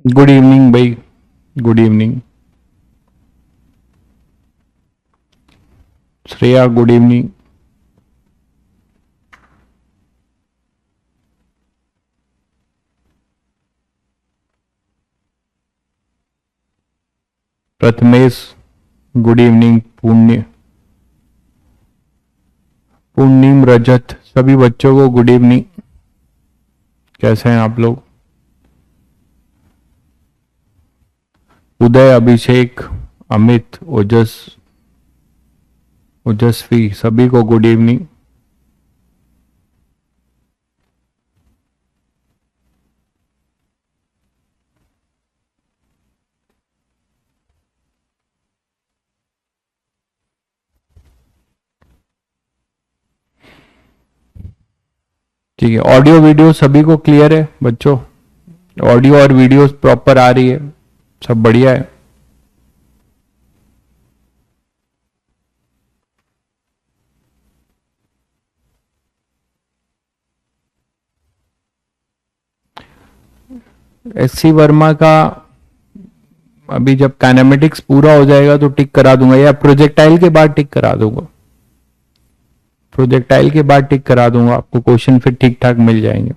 Good evening भाई, good evening. Shreya good evening. Prathamesh good evening. Purnim Rajat, सभी बच्चों को गुड इवनिंग। कैसे हैं आप लोग? उदय, अभिषेक, अमित, ओजस्वी, सभी को गुड इवनिंग। ठीक है, ऑडियो वीडियो सभी को क्लियर है बच्चों? ऑडियो और वीडियो प्रॉपर आ रही है? सब बढ़िया है? एससी वर्मा का अभी जब काइनेमेटिक्स पूरा हो जाएगा तो टिक करा दूंगा, या प्रोजेक्टाइल के बाद टिक करा दूंगा। प्रोजेक्टाइल के बाद टिक करा दूंगा, आपको क्वेश्चन फिर ठीक ठाक मिल जाएंगे।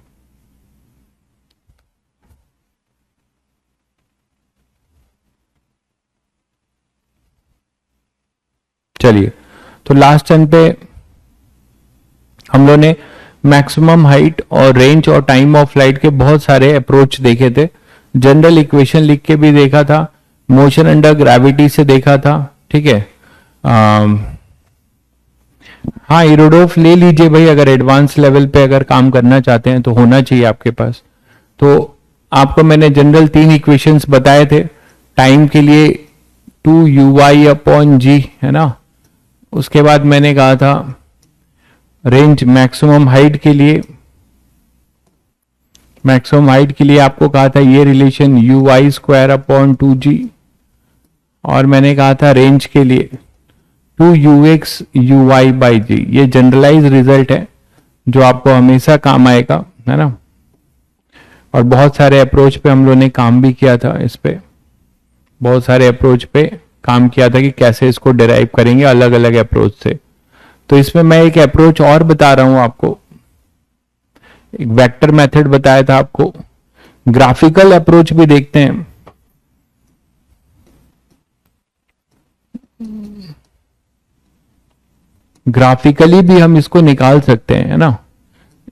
चलिए, तो लास्ट टाइम पे हम लोग ने मैक्सिमम हाइट और रेंज और टाइम ऑफ फ्लाइट के बहुत सारे अप्रोच देखे थे। जनरल इक्वेशन लिख के भी देखा था, मोशन अंडर ग्रेविटी से देखा था। ठीक है, हाँ इरोडोफ ले लीजिए भाई, अगर एडवांस लेवल पे अगर काम करना चाहते हैं तो होना चाहिए आपके पास। तो आपको मैंने जनरल 3 इक्वेशंस बताए थे। टाइम के लिए 2u/g है ना, उसके बाद मैंने कहा था रेंज मैक्सिमम हाइट के लिए, आपको कहा था ये रिलेशन uy²/2g, और मैंने कहा था रेंज के लिए 2ux/uy/g। ये जनरलाइज रिजल्ट है जो आपको हमेशा काम आएगा, है ना। और बहुत सारे अप्रोच पे हम लोग ने काम भी किया था, इस पे बहुत सारे अप्रोच पे काम किया था कि कैसे इसको डिराइव करेंगे अलग अलग अप्रोच से। तो इसमें मैं एक अप्रोच और बता रहा हूं आपको, एक वेक्टर मेथड बताया था आपको। ग्राफिकल अप्रोच भी देखते हैं। ग्राफिकली भी हम इसको निकाल सकते हैं, है ना।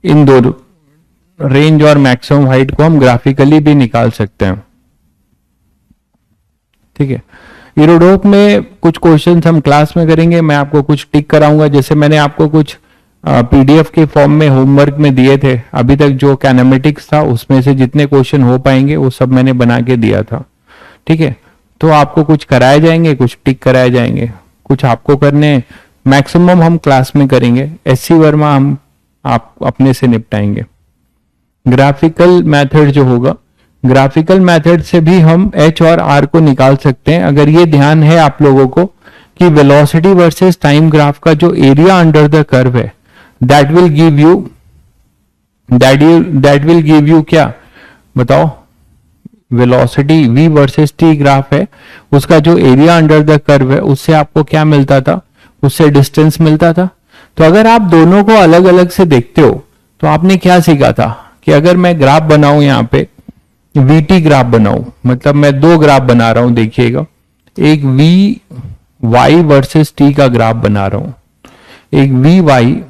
इन दोनों रेंज और मैक्सिमम हाइट को हम ग्राफिकली भी निकाल सकते हैं। ठीक है, इरोडोप में कुछ क्वेश्चंस हम क्लास में करेंगे, मैं आपको कुछ टिक कराऊंगा। जैसे मैंने आपको कुछ पीडीएफ के फॉर्म में होमवर्क में दिए थे, अभी तक जो कैनेमेटिक्स था उसमें से जितने क्वेश्चन हो पाएंगे वो सब मैंने बना के दिया था। ठीक है, तो आपको कुछ कराए जाएंगे, कुछ टिक कराए जाएंगे, कुछ आपको करने। मैक्सिमम हम क्लास में करेंगे, एससी वर्मा हम आप अपने से निपटाएंगे। ग्राफिकल मेथड जो होगा, ग्राफिकल मेथड से भी हम एच और आर को निकाल सकते हैं। अगर ये ध्यान है आप लोगों को कि वेलोसिटी वर्सेस टाइम ग्राफ का जो एरिया अंडर द कर्व है, दैट विल गिव यू क्या बताओ, velocity v versus t graph है, उसका जो एरिया अंडर द कर्व है उससे आपको क्या मिलता था, उससे डिस्टेंस मिलता था। तो अगर आप दोनों को अलग अलग से देखते हो तो आपने क्या सीखा था कि अगर मैं ग्राफ बनाऊं, यहां पे vt ग्राफ बनाऊं, मतलब मैं 2 ग्राफ बना रहा हूं, देखिएगा, एक vy वर्सेस t का ग्राफ बना रहा हूं, एक vy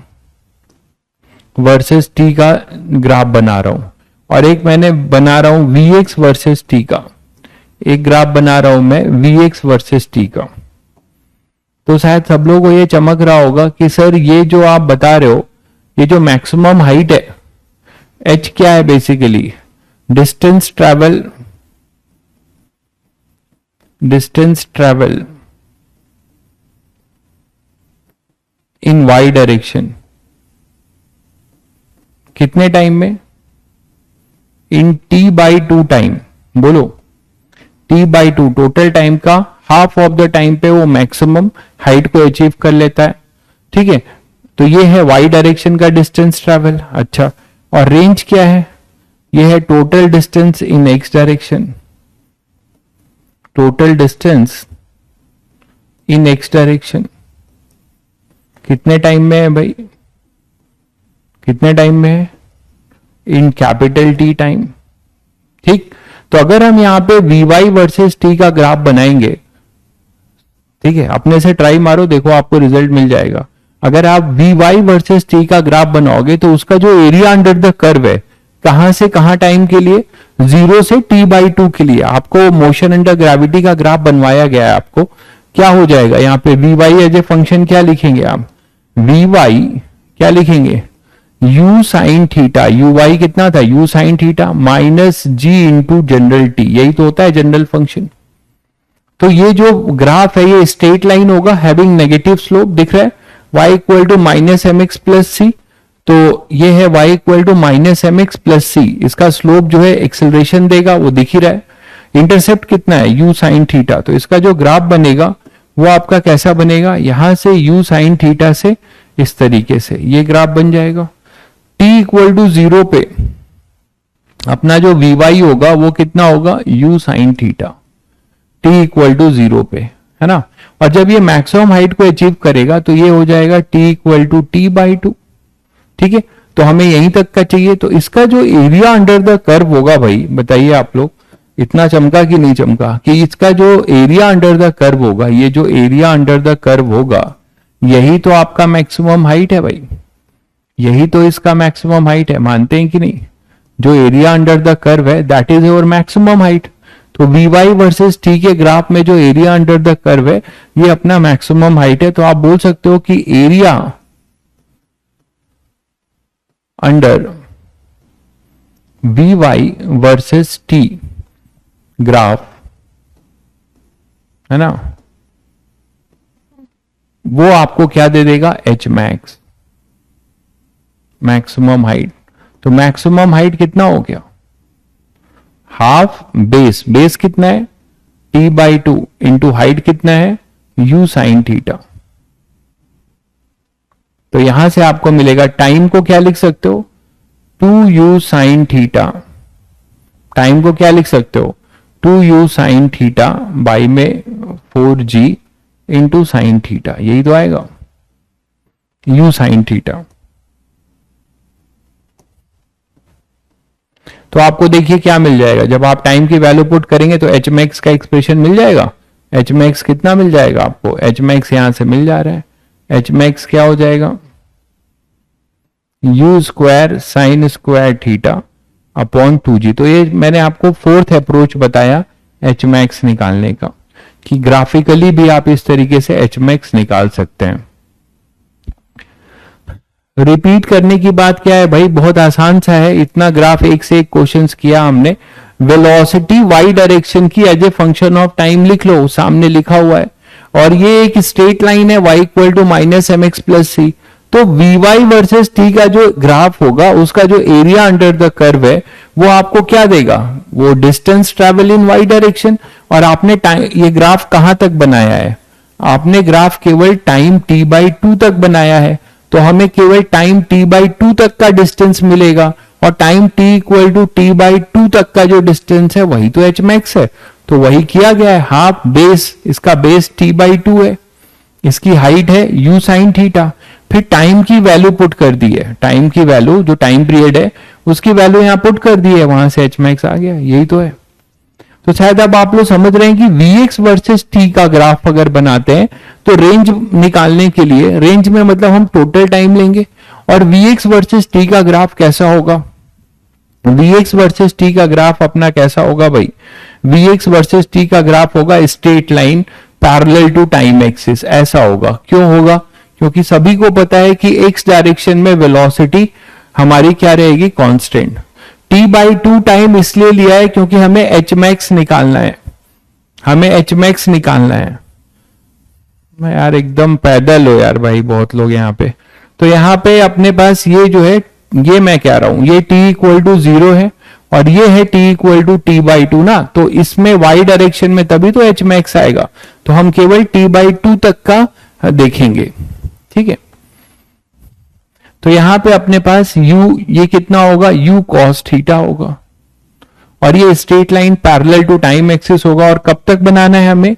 वर्सेस t का ग्राफ बना रहा हूं, और एक मैंने बना रहा हूं vx वर्सेस t का, एक ग्राफ बना रहा हूं मैं vx वर्सेस t का। तो शायद सब लोगों को ये चमक रहा होगा कि सर ये जो आप बता रहे हो, ये जो मैक्सिमम हाइट है h क्या है, basically distance travel in y direction, कितने टाइम में, इन t/2 टाइम। बोलो, t/2 टोटल टाइम का हाफ ऑफ द टाइम पे वो मैक्सिमम हाइट को अचीव कर लेता है। ठीक है, तो ये है y डायरेक्शन का डिस्टेंस ट्रैवल। अच्छा, और रेंज क्या है, ये है total distance in x direction. Total distance in x direction कितने टाइम में है भाई, कितने टाइम में है, इन कैपिटल टी टाइम। ठीक, तो अगर हम यहां पे Vy वर्सेस टी का ग्राफ बनाएंगे, ठीक है, अपने से ट्राई मारो, देखो आपको रिजल्ट मिल जाएगा। अगर आप Vy वर्सेस टी का ग्राफ बनाओगे तो उसका जो एरिया अंडर द कर्व है, कहां से कहां टाइम के लिए, 0 से t/2 के लिए आपको मोशन अंडर ग्रेविटी का ग्राफ बनवाया गया है। आपको क्या हो जाएगा यहाँ पे Vy एज ए फंक्शन क्या लिखेंगे आप, Vy क्या लिखेंगे, u साइन थीटा, uy कितना था, u sine theta minus g into general t, यही तो होता है जनरल फंक्शन। तो ये जो ग्राफ है ये स्ट्रेट लाइन होगा हैविंग नेगेटिव स्लोप, दिख रहा है, y equal to minus m x plus c, तो ये है y equal to minus m x plus c, इसका स्लोप जो है एक्सेलरेशन देगा वो दिख ही रहा है। इंटरसेप्ट कितना है, u साइन थीटा, तो इसका जो ग्राफ बनेगा वो आपका कैसा बनेगा, यहां से u साइन थीटा से इस तरीके से ये ग्राफ बन जाएगा। t इक्वल टू 0 पे अपना जो Vy होगा वो कितना होगा, u sine theta, t equal to 0 पे, है ना। और जब ये मैक्सिमम हाइट को अचीव करेगा तो ये हो जाएगा t इक्वल टू t/2, ठीक है। तो हमें यहीं तक का चाहिए, तो इसका जो एरिया अंडर द कर्व होगा भाई, बताइए आप लोग, इतना चमका कि नहीं चमका, कि इसका जो एरिया अंडर द कर्व होगा, ये जो एरिया अंडर द कर्व होगा यही तो आपका मैक्सिमम हाइट है भाई, यही तो इसका मैक्सिमम हाइट है, मानते हैं कि नहीं। जो एरिया अंडर द कर्व है that is your maximum height. तो Vy वर्सेस टी के ग्राफ में जो एरिया अंडर द कर्व है ये अपना मैक्सिमम हाइट है। तो आप बोल सकते हो कि area under Vy versus T graph, है ना, वो आपको क्या दे देगा, एच मैक्स, मैक्सिमम हाइट। तो मैक्सिमम हाइट कितना हो गया, हाफ बेस, बेस कितना है t/2 इंटू हाइट कितना है u साइन थीटा। तो यहां से आपको मिलेगा, टाइम को क्या लिख सकते हो, 2u साइन थीटा, टाइम को क्या लिख सकते हो, 2u साइन थीटा बाई में 4g इंटू साइन थीटा, यही तो आएगा u साइन थीटा। तो आपको देखिए क्या मिल जाएगा, जब आप टाइम की वैल्यू पुट करेंगे तो एच मैक्स का एक्सप्रेशन मिल जाएगा। एच मैक्स कितना मिल जाएगा आपको, एच मैक्स यहां से मिल जा रहा है, एच मैक्स क्या हो जाएगा, u square sine square theta upon 2g। तो ये मैंने आपको फोर्थ अप्रोच बताया एच मैक्स निकालने का, कि ग्राफिकली भी आप इस तरीके से एच मैक्स निकाल सकते हैं। रिपीट करने की बात क्या है भाई, बहुत आसान सा है, इतना ग्राफ एक से एक क्वेश्चंस किया हमने। वेलोसिटी वाई डायरेक्शन की as a function of time लिख लो, सामने लिखा हुआ है, और ये एक स्ट्रेट लाइन है y equal to minus m x plus c. तो Vy वर्सेस t का जो ग्राफ होगा उसका जो एरिया अंडर द कर्व है वो आपको क्या देगा, वो distance travel in y direction. और आपने टाइम, ये ग्राफ कहां तक बनाया है, आपने ग्राफ केवल टाइम t/2 तक बनाया है, तो हमें केवल टाइम t/2 तक का डिस्टेंस मिलेगा, और time t equal to t/2 तक का जो डिस्टेंस है वही तो h मैक्स है। तो वही किया गया है, हाफ बेस, इसका बेस t/2 है, इसकी हाइट है u साइन थीटा। फिर टाइम की वैल्यू पुट कर दी है, टाइम की वैल्यू जो टाइम पीरियड है उसकी वैल्यू यहां पुट कर दी है, वहां से h मैक्स आ गया, यही तो है। तो शायद अब आप लोग समझ रहे हैं कि Vx वर्सेस t का ग्राफ अगर बनाते हैं तो रेंज निकालने के लिए, रेंज में मतलब हम टोटल टाइम लेंगे, और Vx वर्सेस t का ग्राफ कैसा होगा, Vx वर्सेस t का ग्राफ अपना कैसा होगा भाई, Vx वर्सेस t का ग्राफ होगा straight line parallel to time axis, ऐसा होगा। क्यों होगा, क्योंकि सभी को पता है कि x डायरेक्शन में वेलोसिटी हमारी क्या रहेगी, कांस्टेंट। t/2 टाइम इसलिए लिया है क्योंकि हमें h मैक्स निकालना है, हमें h मैक्स निकालना है। मैं यार एकदम पैदल हो यार भाई, बहुत लोग यहाँ पे। तो यहाँ पे अपने पास ये जो है, ये मैं कह रहा हूं, ये t इक्वल टू 0 है और ये है t इक्वल टू t/2 ना, तो इसमें y डायरेक्शन में तभी तो h मैक्स आएगा। तो हम केवल t/2 तक का देखेंगे, ठीक है। तो यहां पे अपने पास u, ये कितना होगा, u cos थीटा होगा, और ये straight line parallel to time axis होगा। और कब तक बनाना है हमें,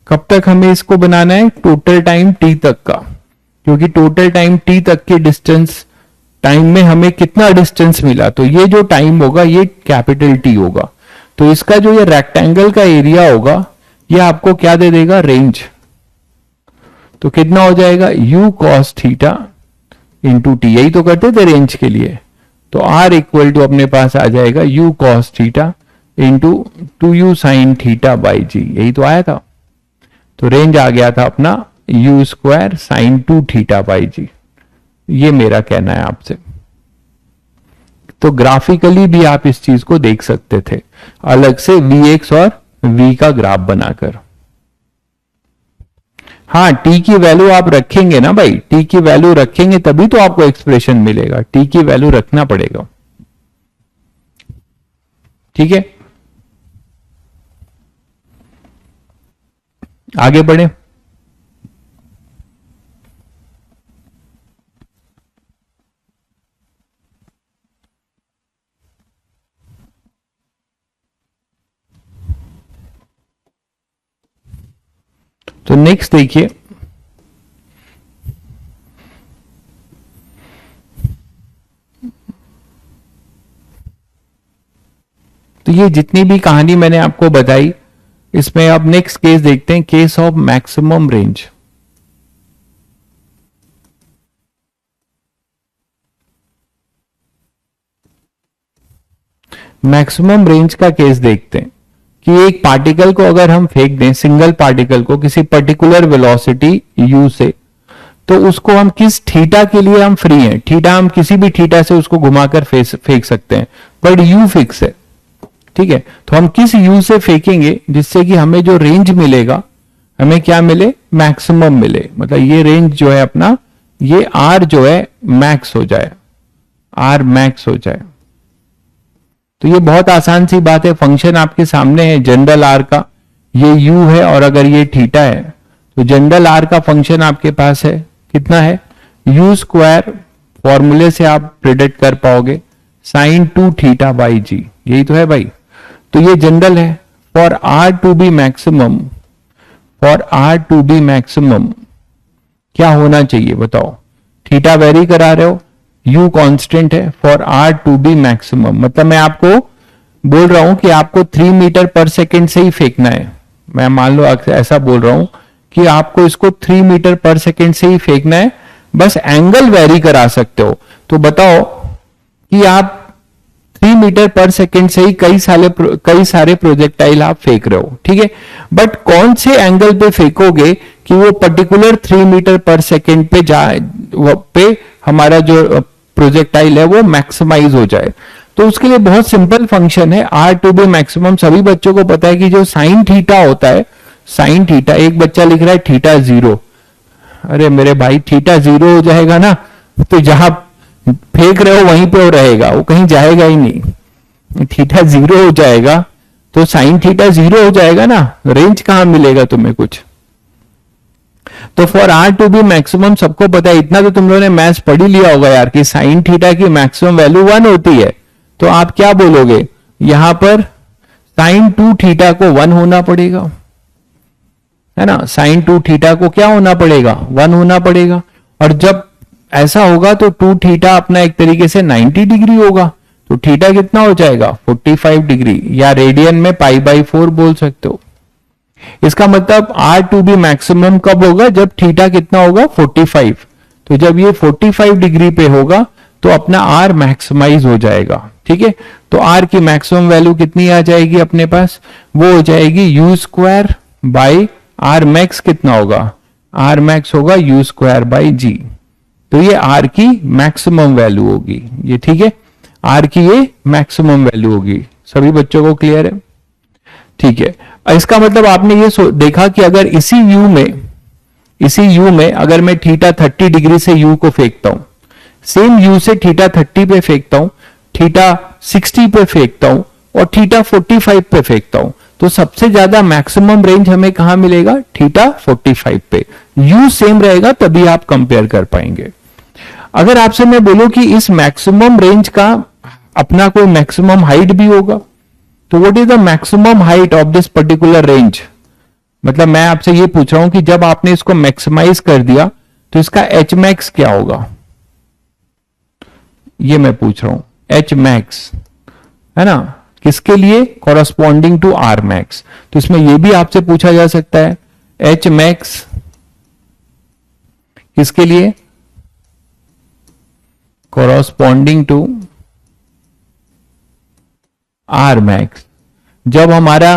कब तक हमें इसको बनाना है, टोटल टाइम टी तक का, क्योंकि टोटल टाइम टी तक के डिस्टेंस टाइम में हमें कितना डिस्टेंस मिला, तो ये जो टाइम होगा ये कैपिटल टी होगा। तो इसका जो ये रेक्टेंगल का एरिया होगा ये आपको क्या दे देगा, रेंज। तो कितना हो जाएगा, u cos theta into T, यही तो करते थे रेंज के लिए। तो r इक्वल टू अपने पास आ जाएगा u cos theta into 2u sin theta by g, यही तो आया था। तो रेंज आ गया था अपना u square sine 2 theta by g. ये मेरा कहना है आपसे। तो ग्राफिकली भी आप इस चीज को देख सकते थे अलग से Vx और V का ग्राफ बनाकर। हाँ, t की वैल्यू आप रखेंगे ना भाई, t की वैल्यू रखेंगे तभी तो आपको एक्सप्रेशन मिलेगा, t की वैल्यू रखना पड़ेगा। ठीक है, आगे बढ़े। तो नेक्स्ट देखिए, तो ये जितनी भी कहानी मैंने आपको बताई, इसमें अब नेक्स्ट केस देखते हैं, case of maximum range. Maximum range का केस देखते हैं कि एक पार्टिकल को अगर हम फेंक दें, सिंगल पार्टिकल को किसी पर्टिकुलर वेलोसिटी u से, तो उसको हम किस थीटा के लिए हम फ्री हैं, थीटा हम किसी भी थीटा से उसको घुमाकर फेंक सकते हैं, बट u फिक्स है। ठीक है, तो हम किस u से फेंकेंगे जिससे कि हमें जो रेंज मिलेगा, हमें क्या मिले, मैक्सिमम मिले। मतलब ये रेंज जो है अपना, ये r जो है मैक्स हो जाए, r मैक्स हो जाए। तो ये बहुत आसान सी बात है, फंक्शन आपके सामने है जनरल आर का, ये u है और अगर ये थीटा है, तो जनरल आर का फंक्शन आपके पास है, कितना है, u स्क्वायर, फॉर्मूले से आप प्रिडिक्ट कर पाओगे, साइन 2 थीटा बाई जी, यही तो है भाई। तो ये जनरल है। For r to be maximum, for r to be maximum क्या होना चाहिए बताओ, थीटा वेरी करा रहे हो, u कांस्टेंट है, for r to be maximum, मतलब मैं आपको बोल रहा हूं कि आपको 3 मीटर पर सेकेंड से ही फेंकना है। मैं मान लो ऐसा बोल रहा हूं कि आपको इसको 3 मीटर पर सेकेंड से ही फेंकना है, बस एंगल वेरी करा सकते हो। तो बताओ कि आप 3 मीटर पर सेकेंड से ही कई सारे प्रोजेक्टाइल आप फेंक रहे हो, ठीक है, बट कौन से एंगल पे फेंकोगे कि वो पर्टिकुलर 3 मीटर पर सेकेंड पे हमारा जो प्रोजेक्टाइल है वो मैक्सिमाइज हो जाए। तो उसके लिए बहुत सिंपल फंक्शन है, आर टू बी मैक्सिमम। सभी बच्चों को पता है कि जो साइन थीटा होता है, साइन थीटा, एक बच्चा लिख रहा है थीटा 0, अरे मेरे भाई थीटा 0 हो जाएगा ना, तो जहां फेंक रहे हो वहीं पे वो रहेगा, वो कहीं जाएगा ही नहीं। थीटा 0 हो जाएगा तो साइन थीटा 0 हो जाएगा ना, रेंज कहां मिलेगा तुम्हें कुछ। तो for r to be maximum सबको पता है, इतना तो तुम लोगों ने मैथ्स पढ़ ही लिया होगा यार, कि साइन थीटा की मैक्सिमम वैल्यू 1 होती है। तो आप क्या बोलोगे, यहां पर साइन 2 थीटा को 1 होना पड़ेगा, है ना, साइन 2 थीटा को क्या होना पड़ेगा, 1 होना पड़ेगा। और जब ऐसा होगा तो 2 थीटा अपना एक तरीके से 90 डिग्री होगा, तो थीटा कितना हो जाएगा 45 डिग्री, या रेडियन में π/4 बोल सकते हो। इसका मतलब आर टू बी मैक्सिमम कब होगा, जब थीटा कितना होगा 45। तो जब ये 45 डिग्री पे होगा तो अपना आर मैक्सिमाइज हो जाएगा, ठीक है। तो आर की मैक्सिमम वैल्यू कितनी आ जाएगी अपने पास, वो हो जाएगी you square by R max, कितना होगा, आर मैक्स होगा यू स्क्वायर बाई जी। तो ये आर की मैक्सिमम वैल्यू होगी, ये ठीक है, आर की ये मैक्सिमम वैल्यू होगी। सभी बच्चों को क्लियर है, ठीक है। इसका मतलब आपने ये देखा कि अगर इसी u में अगर मैं थीटा 30 डिग्री से u को फेंकता हूं, सेम u से थीटा 30 पे फेंकता हूं, थीटा 60 पे फेंकता हूं और थीटा 45 पे फेंकता हूं, तो सबसे ज्यादा मैक्सिमम रेंज हमें कहां मिलेगा, थीटा 45 पे। u सेम रहेगा तभी आप कंपेयर कर पाएंगे। अगर आपसे मैं बोलूं कि इस मैक्सिमम रेंज का अपना कोई मैक्सिमम हाइट भी होगा, तो what is the maximum height of this particular range, मतलब मैं आपसे ये पूछ रहा हूं कि जब आपने इसको मैक्सिमाइज कर दिया तो इसका एच मैक्स क्या होगा, ये मैं पूछ रहा हूं। एच मैक्स है ना, किसके लिए, कॉरस्पॉन्डिंग टू आर मैक्स। तो इसमें यह भी आपसे पूछा जा सकता है एच मैक्स किसके लिए, कॉरस्पॉन्डिंग टू आर मैक्स। जब हमारा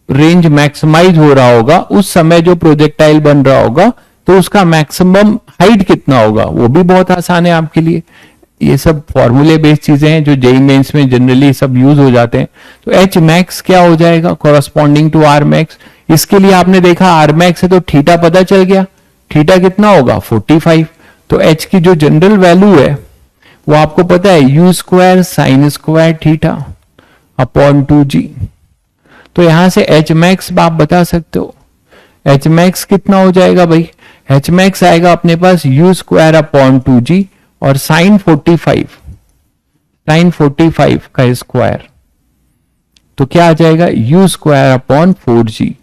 रेंज मैक्सिमाइज हो रहा होगा उस समय जो प्रोजेक्टाइल बन रहा होगा तो उसका मैक्सिमम हाइट कितना होगा, वो भी बहुत आसान है आपके लिए। ये सब फॉर्मूले बेस्ड चीजें हैं जो जेई मेंस में जनरली सब यूज हो जाते हैं। तो एच मैक्स क्या हो जाएगा, कॉरस्पॉन्डिंग टू आर मैक्स। इसके लिए आपने देखा आर मैक्स है तो थीटा पता चल गया, थीटा कितना होगा 45। तो एच की जो जनरल वैल्यू है वो आपको पता है u square sine square theta upon 2g। तो यहां से एच मैक्स आप बता सकते हो। एच मैक्स कितना हो जाएगा भाई, एच मैक्स आएगा अपने पास यू स्क्वायर अपॉन 2g और साइन 45 का स्क्वायर, तो क्या आ जाएगा यू स्क्वायर अपॉन 4g।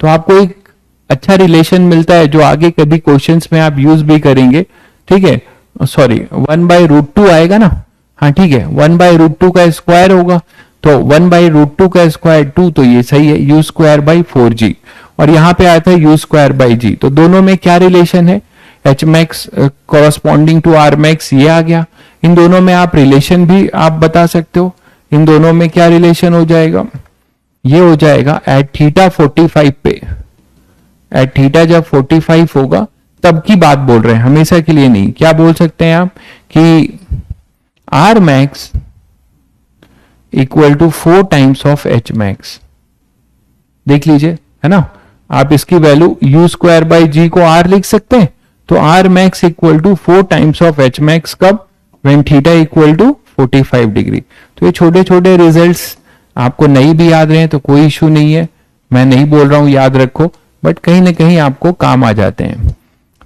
तो आपको एक अच्छा रिलेशन मिलता है जो आगे कभी क्वेश्चंस में आप यूज भी करेंगे, ठीक है। सॉरी 1/√2 आएगा ना, हाँ ठीक है, 1/√2 का स्क्वायर होगा तो 1/√2 का स्क्वायर 2, तो ये सही है यू स्क्वायर बाई 4g। और यहां पे आया था यू स्क्वायर बाई जी, तो दोनों में क्या रिलेशन है, h max corresponding to r max, ये आ गया। इन दोनों में आप रिलेशन भी आप बता सकते हो, इन दोनों में क्या रिलेशन हो जाएगा, ये हो जाएगा एट थीटा 45 पे, एट थीटा जब 45 होगा तब की बात बोल रहे हैं, हमेशा के लिए नहीं। क्या बोल सकते हैं आप कि r max equal to 4 times of h max, देख लीजिए है ना। आप इसकी value u square by g को आर लिख सकते हैं, तो r max equal to 4 times of h max कब, when theta equal to 45 degree. तो ये छोटे छोटे रिजल्ट्स आपको नहीं भी याद रहे तो कोई इश्यू नहीं है, मैं नहीं बोल रहा हूं याद रखो, बट कहीं ना कहीं आपको काम आ जाते हैं।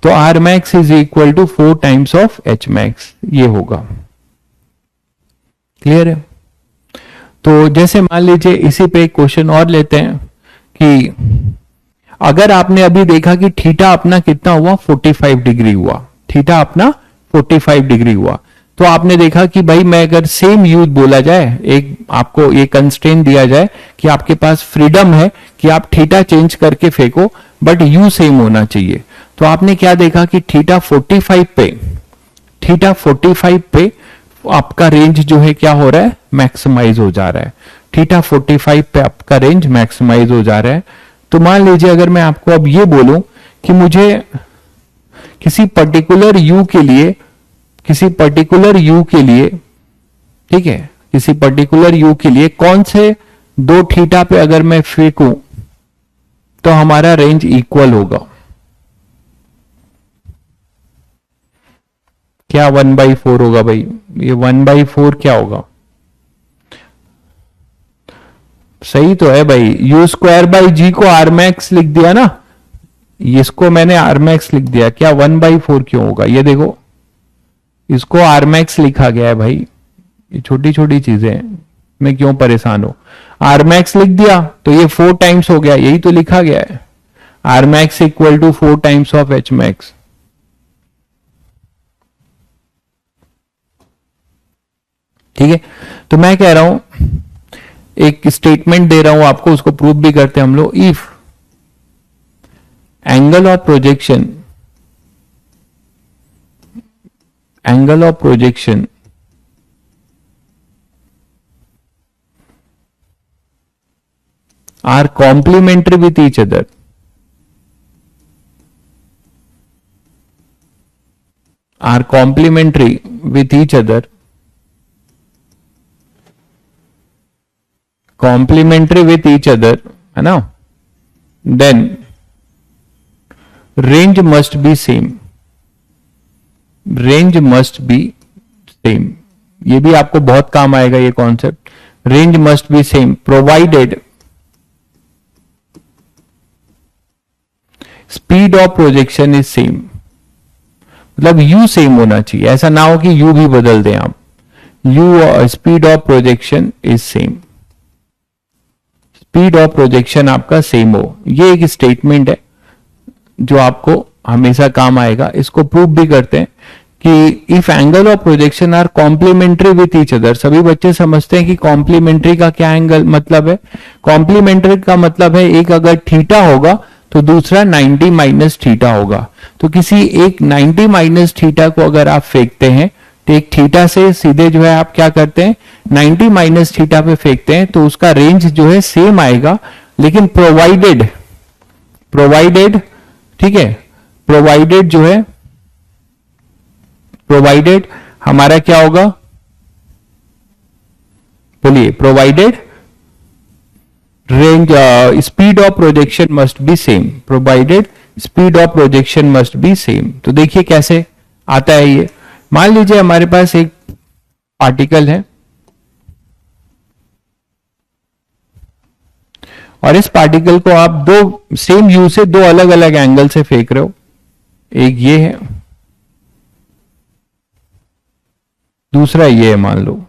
तो r max is equal to 4 times of h max, ये होगा। क्लियर है। तो जैसे मान लीजिए इसी पे एक क्वेश्चन और लेते हैं कि अगर आपने अभी देखा कि थीटा अपना कितना हुआ 45 डिग्री हुआ, थीटा अपना 45 डिग्री हुआ, तो आपने देखा कि भाई मैं अगर सेम यूज बोला जाए, एक आपको ये कंस्ट्रेंट दिया जाए कि आपके पास फ्रीडम है कि आप थीटा चेंज करके फेंको बट यू सेम होना चाहिए। तो आपने क्या देखा कि थीटा 45 पे आपका रेंज जो है क्या हो रहा है, मैक्सिमाइज हो जा रहा है। थीटा 45 पे आपका रेंज मैक्सिमाइज हो जा रहा है। तो मान लीजिए अगर मैं आपको अब ये बोलूं कि मुझे किसी पर्टिकुलर यू के लिए, ठीक है, किसी पर्टिकुलर यू के लिए कौन से 2 थीटा पे अगर मैं फेंकूं तो हमारा रेंज इक्वल होगा, क्या 1/4 होगा भाई, ये 1/4 क्या होगा, सही तो है भाई, यू स्क्वायर बाई जी को आर मैक्स लिख दिया ना, इसको मैंने आर मैक्स लिख दिया, क्या 1/4 क्यों होगा, ये देखो इसको आर मैक्स लिखा गया है भाई। ये छोटी छोटी चीजें हैं, मैं क्यों परेशान हूं, आर मैक्स लिख दिया तो ये 4 टाइम्स हो गया, यही तो लिखा गया है, r max equal to 4 times of h max. ठीक है, तो मैं कह रहा हूं, एक स्टेटमेंट दे रहा हूं आपको, उसको प्रूव भी करते हैं हम लोग। If angle of projection are complementary with each other, है ना, then range must be same, ये भी आपको बहुत काम आएगा ये concept, range must be same provided speed of projection is same, मतलब यू सेम होना चाहिए, ऐसा ना हो कि यू भी बदल दें आप, you speed of projection is same. Speed of projection आपका सेम हो। ये एक स्टेटमेंट है जो आपको हमेशा काम आएगा। इसको प्रूव भी करते हैं कि if angle of projection are complementary with each other. सभी बच्चे समझते हैं कि कॉम्प्लीमेंट्री का क्या एंगल मतलब है। कॉम्प्लीमेंट्री का मतलब है एक अगर थीटा होगा तो दूसरा 90 माइनस थीटा होगा। तो किसी एक 90 माइनस थीटा को अगर आप फेंकते हैं तो एक थीटा से सीधे जो है आप क्या करते हैं 90 माइनस थीटा पे फेंकते हैं तो उसका रेंज जो है सेम आएगा, लेकिन प्रोवाइडेड ठीक है, प्रोवाइडेड हमारा क्या होगा, बोलिए, provided range speed of projection must be same, provided speed of projection must be same. तो देखिए कैसे आता है ये। मान लीजिए हमारे पास एक पार्टिकल है और इस पार्टिकल को आप दो सेम यू से दो अलग अलग एंगल से फेंक रहे हो। एक ये है, दूसरा ये है मान लो।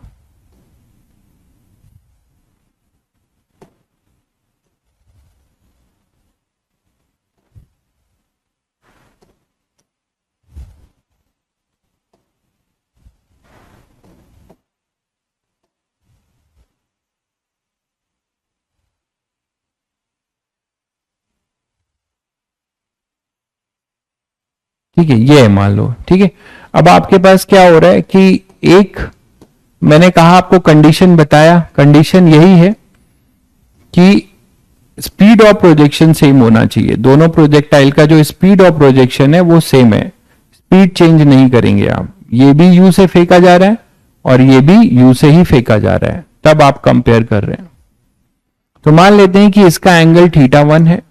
ठीक है, ये है मान लो। ठीक है, अब आपके पास क्या हो रहा है कि एक मैंने कहा आपको कंडीशन बताया, कंडीशन यही है कि स्पीड ऑफ प्रोजेक्शन सेम होना चाहिए। दोनों प्रोजेक्टाइल का जो स्पीड ऑफ प्रोजेक्शन है वो सेम है, स्पीड चेंज नहीं करेंगे आप। ये भी यू से फेंका जा रहा है और ये भी यू से ही फेंका जा रहा है, तब आप कंपेयर कर रहे हैं। तो मान लेते हैं कि इसका एंगल θ1 है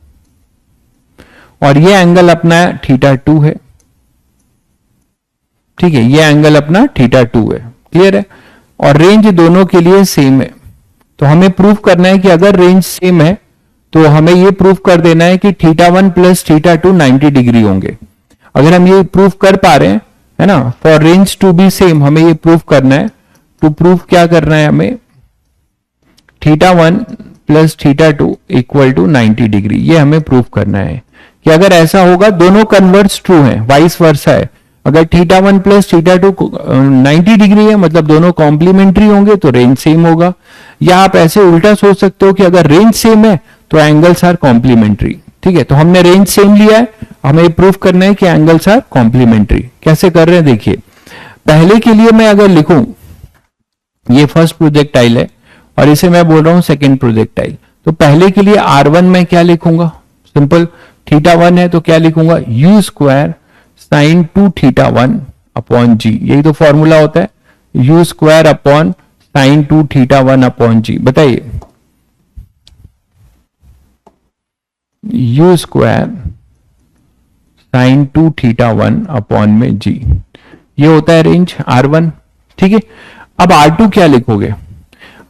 और ये एंगल अपना θ2 है। ठीक है, ये एंगल अपना θ2 है, क्लियर है, और रेंज दोनों के लिए सेम है। तो हमें प्रूफ करना है कि अगर रेंज सेम है तो हमें ये प्रूफ कर देना है कि θ1 प्लस θ2 90 डिग्री होंगे। अगर हम ये प्रूफ कर पा रहे हैं, है ना, for range to be same हमें ये प्रूफ करना है। टू प्रूफ क्या करना है हमें, θ1 प्लस θ2 इक्वल टू 90 डिग्री, ये हमें प्रूफ करना है कि अगर ऐसा होगा, दोनों कन्वर्ट्स ट्रू है, वाइस वर्सा है। अगर θ1 प्लस θ2 90 डिग्री है मतलब दोनों कॉम्प्लीमेंट्री होंगे तो रेंज सेम होगा। या आप ऐसे उल्टा सोच सकते हो कि अगर रेंज सेम है तो एंगल्स आर कॉम्प्लीमेंट्री। ठीक है, तो हमने रेंज सेम लिया है, हमें प्रूफ करना है कि एंगल्स आर कॉम्प्लीमेंट्री। कैसे कर रहे हैं देखिए। पहले के लिए मैं अगर लिखूं, ये फर्स्ट प्रोजेक्टाइल है और इसे मैं बोल रहा हूं सेकेंड प्रोजेक्टाइल, तो पहले के लिए R1 में क्या लिखूंगा, सिंपल, θ1 है तो क्या लिखूंगा, u square sine 2θ1 upon g. यही तो फॉर्मूला होता है, u square upon sine 2θ1 upon g. बताइए, u स्क्वायर साइन 2θ1 अपॉन में जी, ये होता है रेंज R1। ठीक है, अब R2 क्या लिखोगे,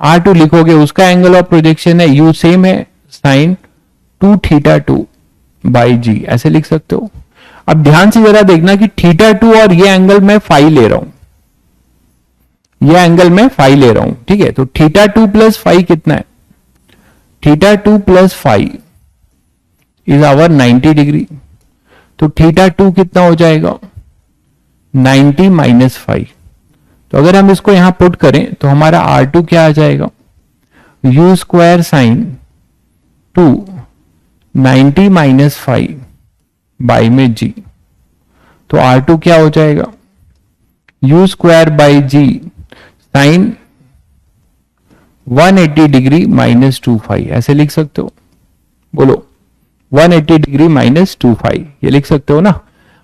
R2 लिखोगे उसका एंगल ऑफ प्रोजेक्शन है u सेम है साइन 2θ2 बाई जी, ऐसे लिख सकते हो। अब ध्यान से जरा देखना कि θ2 और ये एंगल मैं फाई ले रहा हूं, ये एंगल मैं फाई ले रहा हूं। ठीक है, तो θ2 प्लस फाई कितना है, θ2 plus phi is our 90 degree. तो θ2 कितना हो जाएगा, 90 माइनस फाई। तो अगर हम इसको यहां पुट करें तो हमारा R2 क्या आ जाएगा, u square sine 2 90 minus five by में जी। तो R2 क्या हो जाएगा, u square by g sine 180 degree minus 2 ऐसे लिख सकते हो। बोलो, 180 डिग्री माइनस 2 ये लिख सकते हो ना।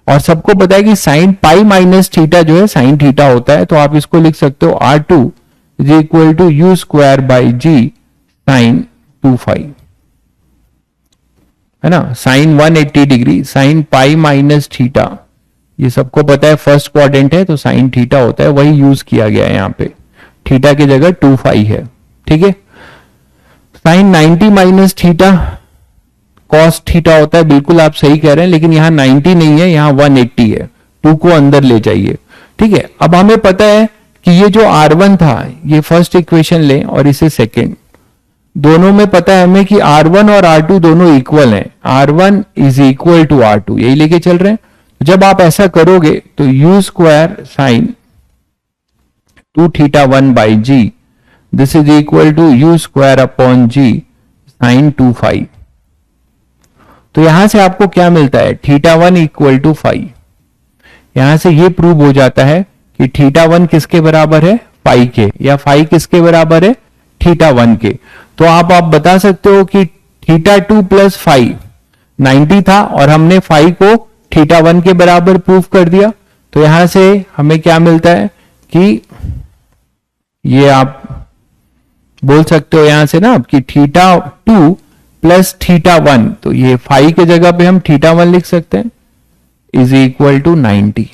और सबको पता है कि साइन पाई माइनस थीटा जो है साइन थीटा होता है, तो आप इसको लिख सकते हो R2 is equal to u square by g sine 2 है ना। Sine 180 degree sine pi minus theta, ये सबको पता है फर्स्ट क्वाड्रेंट है तो साइन थीटा होता है, वही यूज किया गया है यहाँ पे, थीटा की जगह 2 है। ठीक है, sine 90 minus theta cos theta होता है, बिल्कुल आप सही कह रहे हैं, लेकिन यहाँ 90 नहीं है, यहाँ 180 है, 2 को अंदर ले जाइए। ठीक है, अब हमें पता है कि ये जो R1 था ये फर्स्ट इक्वेशन लें और इसे सेकेंड, दोनों में पता है हमें कि R1 और R2 दोनों इक्वल हैं, R1 is equal to R2, यही लेके चल रहे हैं। जब आप ऐसा करोगे तो u square sine 2θ1 by g, this is equal to u square upon g sine 2φ। तो यहां से आपको क्या मिलता है, θ1 इक्वल टू φ। यहां से ये प्रूव हो जाता है कि θ1 किसके बराबर है, φ के, या φ किसके बराबर है, θ1 के। तो आप बता सकते हो कि θ2 प्लस φ 90 था और हमने φ को θ1 के बराबर प्रूव कर दिया। तो यहां से हमें क्या मिलता है कि ये आप बोल सकते हो यहां से ना कि θ2 प्लस θ1, तो ये φ के जगह पे हम θ1 लिख सकते हैं, इज इक्वल टू 90।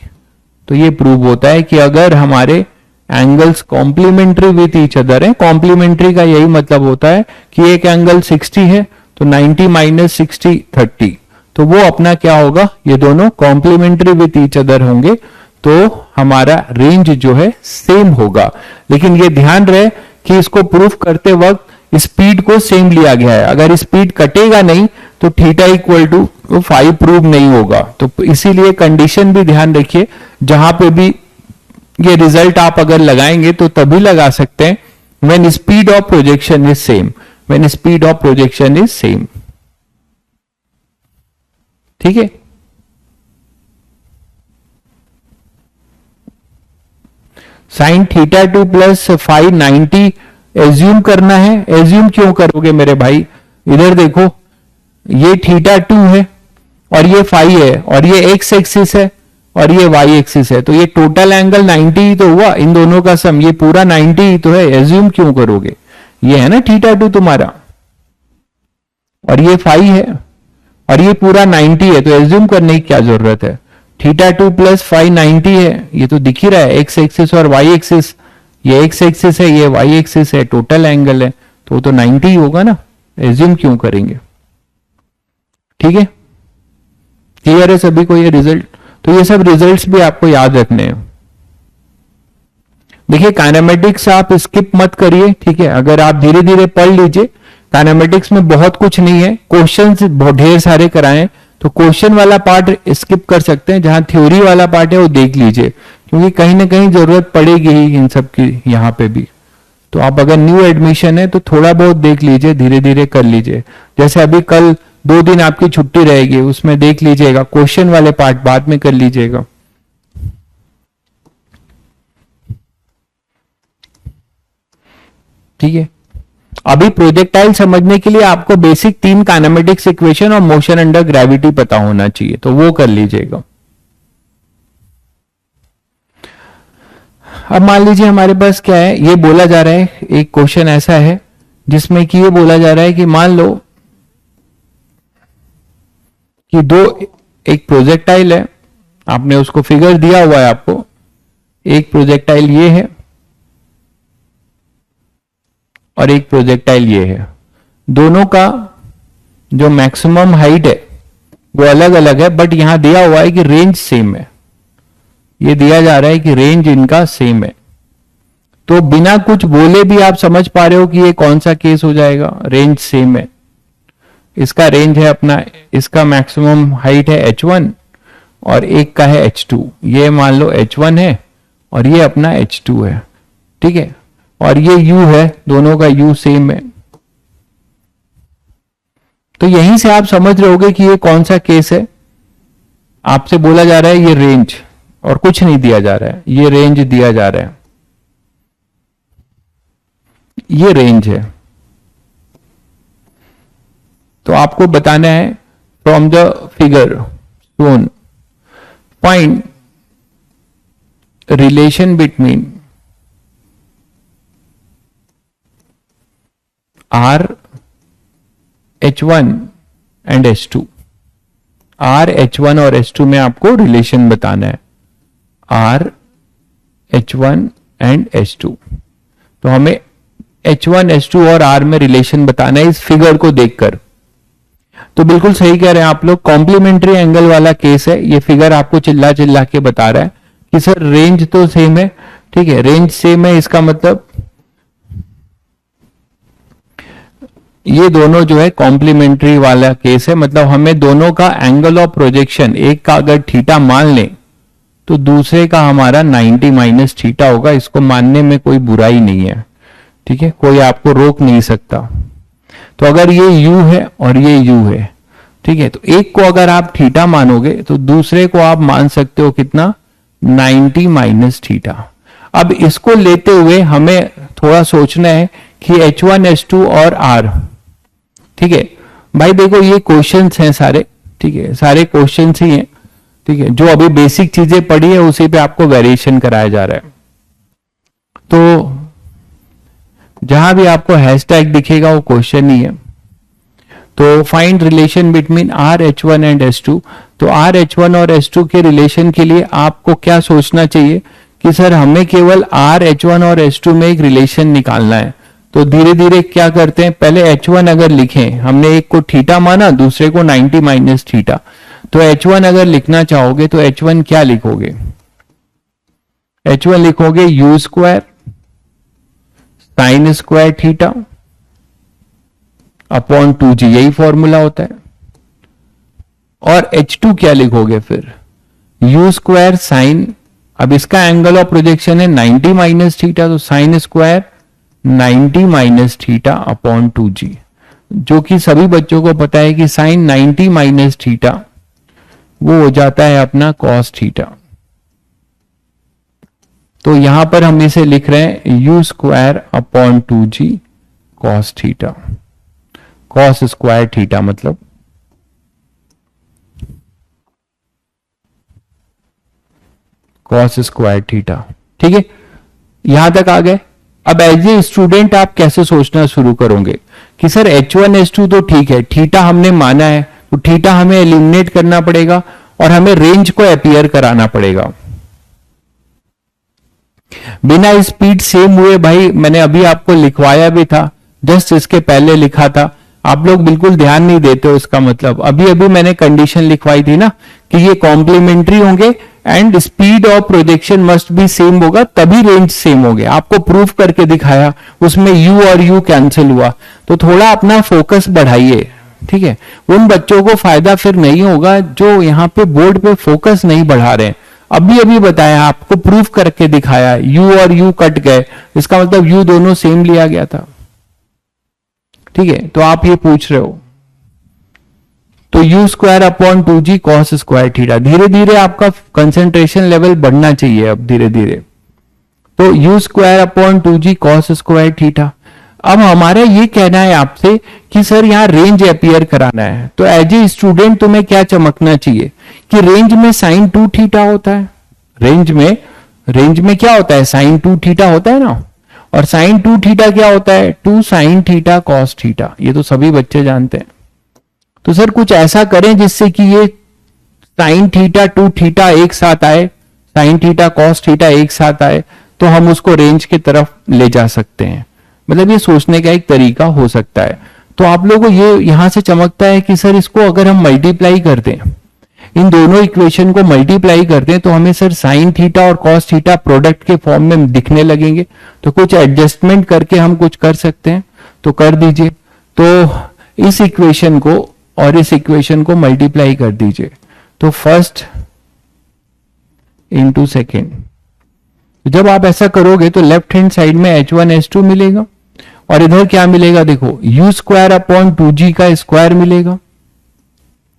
तो ये प्रूव होता है कि अगर हमारे angles complementary with each other है, कॉम्प्लीमेंट्री का यही मतलब होता है कि एक एंगल 60 है तो 90 माइनस 60 30, तो वो अपना क्या होगा, ये दोनों कॉम्प्लीमेंट्री विथ ईच अदर होंगे, तो हमारा रेंज जो है सेम होगा। लेकिन ये ध्यान रहे कि इसको प्रूफ करते वक्त स्पीड को सेम लिया गया है, अगर स्पीड कटेगा नहीं तो थीटा इक्वल टू 5 प्रूव नहीं होगा। तो इसीलिए कंडीशन भी ध्यान रखिए, जहां पे भी ये रिजल्ट आप अगर लगाएंगे तो तभी लगा सकते हैं when speed of projection is same, when speed of projection is same. ठीक है, साइन θ2 प्लस φ 90 एज्यूम करना है। एज्यूम क्यों करोगे मेरे भाई, इधर देखो, ये θ2 है और ये φ है और ये x एक्सिस है और ये y एक्सिस है, तो ये टोटल एंगल 90 ही तो हुआ, इन दोनों का सम, ये पूरा 90 ही तो है। एज्यूम क्यों करोगे, ये है ना θ2 तुम्हारा और ये φ है और ये पूरा 90 है, तो एज्यूम करने की क्या जरूरत है। θ2 प्लस φ 90 है, ये तो दिख ही रहा है, x एक्सिस और y एक्सिस, ये x एक्सिस है ये y एक्सिस है, टोटल एंगल है, तो वो तो 90 ही होगा ना, एज्यूम क्यों करेंगे। ठीक है, क्लियर है सभी को ये रिजल्ट। तो ये सब रिजल्ट्स भी आपको याद रखने हैं। देखिए काइनेमेटिक्स आप स्किप मत करिए, ठीक है, अगर आप धीरे धीरे पढ़ लीजिए, काइनेमेटिक्स में बहुत कुछ नहीं है, क्वेश्चंस बहुत ढेर सारे कराएं, तो क्वेश्चन वाला पार्ट स्किप कर सकते हैं, जहां थ्योरी वाला पार्ट है वो देख लीजिए, क्योंकि कहीं ना कहीं जरूरत पड़ेगी ही इन सब की यहाँ पे भी। तो आप अगर न्यू एडमिशन है तो थोड़ा बहुत देख लीजिए, धीरे धीरे कर लीजिए। जैसे अभी कल 2 दिन आपकी छुट्टी रहेगी, उसमें देख लीजिएगा, क्वेश्चन वाले पार्ट बाद में कर लीजिएगा। ठीक है, अभी प्रोजेक्टाइल समझने के लिए आपको बेसिक 3 काइनेमेटिक्स इक्वेशन और मोशन अंडर ग्रेविटी पता होना चाहिए, तो वो कर लीजिएगा। अब मान लीजिए हमारे पास क्या है, ये बोला जा रहा है, एक क्वेश्चन ऐसा है जिसमें कि ये बोला जा रहा है कि मान लो कि एक प्रोजेक्टाइल है, आपने उसको फिगर दिया हुआ है आपको, एक प्रोजेक्टाइल ये है और एक प्रोजेक्टाइल ये है, दोनों का जो मैक्सिमम हाइट है वो अलग अलग है, बट यहां दिया हुआ है कि रेंज सेम है। ये दिया जा रहा है कि रेंज इनका सेम है, तो बिना कुछ बोले भी आप समझ पा रहे हो कि ये कौन सा केस हो जाएगा, रेंज सेम है। इसका रेंज है अपना, इसका मैक्सिमम हाइट है h1 और एक का है h2, ये मान लो h1 है और ये अपना h2 है, ठीक है, और ये u है, दोनों का u सेम है। तो यहीं से आप समझ रहे होगे कि ये कौन सा केस है। आपसे बोला जा रहा है ये रेंज, और कुछ नहीं दिया जा रहा है, ये रेंज दिया जा रहा है, ये रेंज है। तो आपको बताना है from the figure shown find relation between R H1 and H2। R H1 और H2 में आपको रिलेशन बताना है, R H1 एंड H2। तो हमें H1 H2 और R में रिलेशन बताना है इस फिगर को देखकर। तो बिल्कुल सही कह रहे हैं आप लोग, कॉम्प्लीमेंट्री एंगल वाला केस है। ये फिगर आपको चिल्ला चिल्ला के बता रहा है कि सर रेंज तो सेम है, ठीक है, रेंज सेम है, इसका मतलब ये दोनों जो है कॉम्प्लीमेंट्री वाला केस है, मतलब हमें दोनों का एंगल ऑफ प्रोजेक्शन, एक का अगर थीटा मान लें तो दूसरे का हमारा 90 माइनस थीटा होगा। इसको मानने में कोई बुराई नहीं है, ठीक है, कोई आपको रोक नहीं सकता। तो अगर ये u है और ये u है, ठीक है, तो एक को अगर आप थीटा मानोगे तो दूसरे को आप मान सकते हो कितना, 90 माइनस थीटा। अब इसको लेते हुए हमें थोड़ा सोचना है कि H1 H2 और R, ठीक है भाई, देखो ये क्वेश्चंस हैं सारे, ठीक है, सारे क्वेश्चंस ही हैं, ठीक है, जो अभी बेसिक चीजें पढ़ी है उसी पे आपको वेरिएशन कराया जा रहा है। तो जहां भी आपको हैशटैग दिखेगा वो क्वेश्चन ही है। तो find relation between RH1 and H2। तो RH1 और H2 के रिलेशन के लिए आपको क्या सोचना चाहिए कि सर हमें केवल RH1 और H2 में एक रिलेशन निकालना है। तो धीरे धीरे क्या करते हैं, पहले H1 अगर लिखें, हमने एक को थीटा माना, दूसरे को 90 माइनस थीटा, तो H1 अगर लिखना चाहोगे तो H1 क्या लिखोगे, H1 लिखोगे u square sine square theta upon 2g, यही फॉर्मूला होता है। और H2 क्या लिखोगे फिर, u स्क्वायर साइन, अब इसका एंगल ऑफ प्रोजेक्शन है 90 माइनस थीटा, तो sine square 90 minus theta upon 2g, जो कि सभी बच्चों को पता है कि साइन 90 माइनस थीटा वो हो जाता है अपना कॉस थीटा। तो यहां पर हम इसे लिख रहे हैं u square upon 2g cos theta, cos square theta मतलब, कॉस स्क्वायर थीटा, ठीक है, यहां तक आ गए। अब एज ए स्टूडेंट आप कैसे सोचना शुरू करोगे कि सर H1 H2 तो ठीक है, थीटा हमने माना है, तो थीटा हमें एलिमिनेट करना पड़ेगा और हमें रेंज को अपीयर कराना पड़ेगा। बिना स्पीड सेम हुए, भाई मैंने अभी आपको लिखवाया भी था, जस्ट इसके पहले लिखा था, आप लोग बिल्कुल ध्यान नहीं देते हो। इसका मतलब अभी अभी मैंने कंडीशन लिखवाई थी ना कि ये कॉम्प्लीमेंट्री होंगे and speed of projection must be same होगा, तभी रेंज सेम हो गया। आपको प्रूफ करके दिखाया, उसमें u और u कैंसिल हुआ। तो थोड़ा अपना फोकस बढ़ाइए, ठीक है, उन बच्चों को फायदा फिर नहीं होगा जो यहाँ पे बोर्ड पे फोकस नहीं बढ़ा रहे हैं। अभी अभी बताया, आपको प्रूफ करके दिखाया, u और u कट गए, इसका मतलब u दोनों सेम लिया गया था, ठीक है। तो आप ये पूछ रहे हो, तो u square upon 2g cos square theta, धीरे धीरे आपका कंसेंट्रेशन लेवल बढ़ना चाहिए अब धीरे धीरे। तो u square upon 2g cos square theta. अब हमारा ये कहना है आपसे कि सर यहाँ रेंज अपीयर कराना है, तो एज ए स्टूडेंट तुम्हें क्या चमकना चाहिए कि रेंज में साइन 2 थीटा होता है, रेंज में क्या होता है, साइन 2 थीटा होता है ना, और साइन 2 थीटा क्या होता है, 2 साइन थीटा कॉस थीटा, ये तो सभी बच्चे जानते हैं। तो सर कुछ ऐसा करें जिससे कि ये साइन थीटा 2 थीटा एक साथ आए, साइन थीटा कॉस थीटा एक साथ आए, तो हम उसको रेंज की तरफ ले जा सकते हैं। मतलब ये सोचने का एक तरीका हो सकता है। तो आप लोगों को ये यहां से चमकता है कि सर इसको अगर हम मल्टीप्लाई कर दें, इन दोनों इक्वेशन को मल्टीप्लाई कर दें, तो हमें सर साइन थीटा और कॉस थीटा प्रोडक्ट के फॉर्म में दिखने लगेंगे। तो कुछ एडजस्टमेंट करके हम कुछ कर सकते हैं, तो कर दीजिए। तो इस इक्वेशन को और इस इक्वेशन को मल्टीप्लाई कर दीजिए, तो फर्स्ट इंटू सेकेंड। जब आप ऐसा करोगे तो लेफ्ट हैंड साइड में H1 H2 मिलेगा, और इधर क्या मिलेगा, देखो u स्क्वायर अपॉन 2g का स्क्वायर मिलेगा,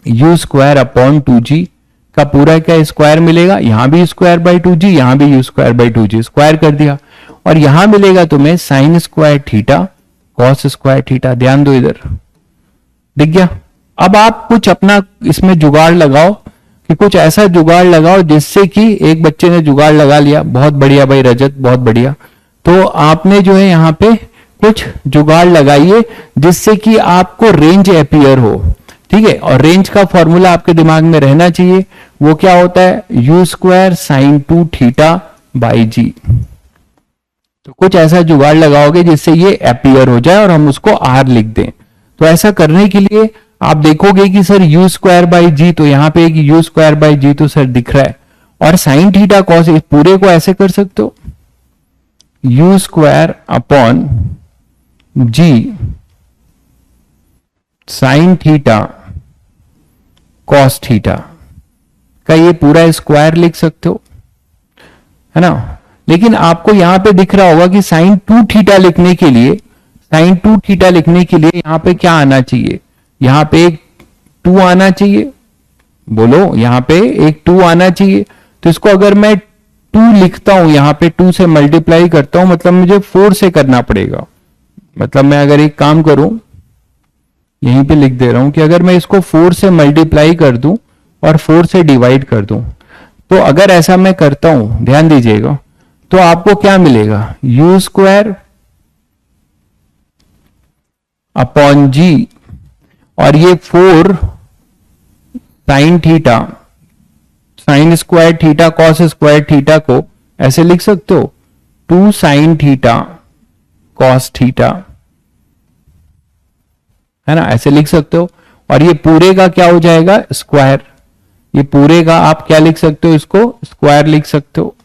u स्क्वायर अपॉन 2g का पूरा क्या स्क्वायर मिलेगा, यहां भी स्क्वायर बाई 2g, यहां भी u square by 2g, square कर दिया, और यहां मिलेगा तुम्हें sign square theta cos square theta. ध्यान दो, इधर दिख गया। अब आप कुछ अपना इसमें जुगाड़ लगाओ, कि कुछ ऐसा जुगाड़ लगाओ जिससे कि, एक बच्चे ने जुगाड़ लगा लिया, बहुत बढ़िया भाई रजत, बहुत बढ़िया। तो आपने जो है यहाँ पे कुछ जुगाड़ लगाइए जिससे कि आपको रेंज अपीयर हो, ठीक है। और रेंज का फॉर्मूला आपके दिमाग में रहना चाहिए, वो क्या होता है, u square sine 2 theta by g. तो कुछ ऐसा जुगाड़ लगाओगे जिससे ये अपीयर हो जाए और हम उसको r लिख दें। तो ऐसा करने के लिए आप देखोगे कि sir u square by g, तो यहां पे एक u स्क्वायर बाई जी तो सर दिख रहा है, और साइन थीटा कॉस, इस पूरे को ऐसे कर सकते हो, u square upon g sign theta cos theta का ये पूरा स्क्वायर लिख सकते हो, है ना। लेकिन आपको यहां पे दिख रहा होगा कि साइन 2 थीटा लिखने के लिए, साइन 2 थीटा लिखने के लिए यहां पे क्या आना चाहिए, यहां पे एक 2 आना चाहिए, बोलो यहां पे एक 2 आना चाहिए। तो इसको अगर मैं 2 लिखता हूं, यहां पे 2 से मल्टीप्लाई करता हूं, मतलब मुझे 4 से करना पड़ेगा। मतलब मैं अगर एक काम करूं, यहीं पे लिख दे रहा हूं कि अगर मैं इसको 4 से मल्टीप्लाई कर दूं और 4 से डिवाइड कर दूं, तो अगर ऐसा मैं करता हूं, ध्यान दीजिएगा, तो आपको क्या मिलेगा, यू स्क्वायर अपॉन जी, और ये 4 sine theta, sign square theta cos square theta को ऐसे लिख सकते हो, 2 साइन थीटा कॉस थीटा, है ना, ऐसे लिख सकते हो। और ये पूरे का क्या हो जाएगा, स्क्वायर, ये पूरे का आप क्या लिख सकते हो, इसको स्क्वायर लिख सकते हो।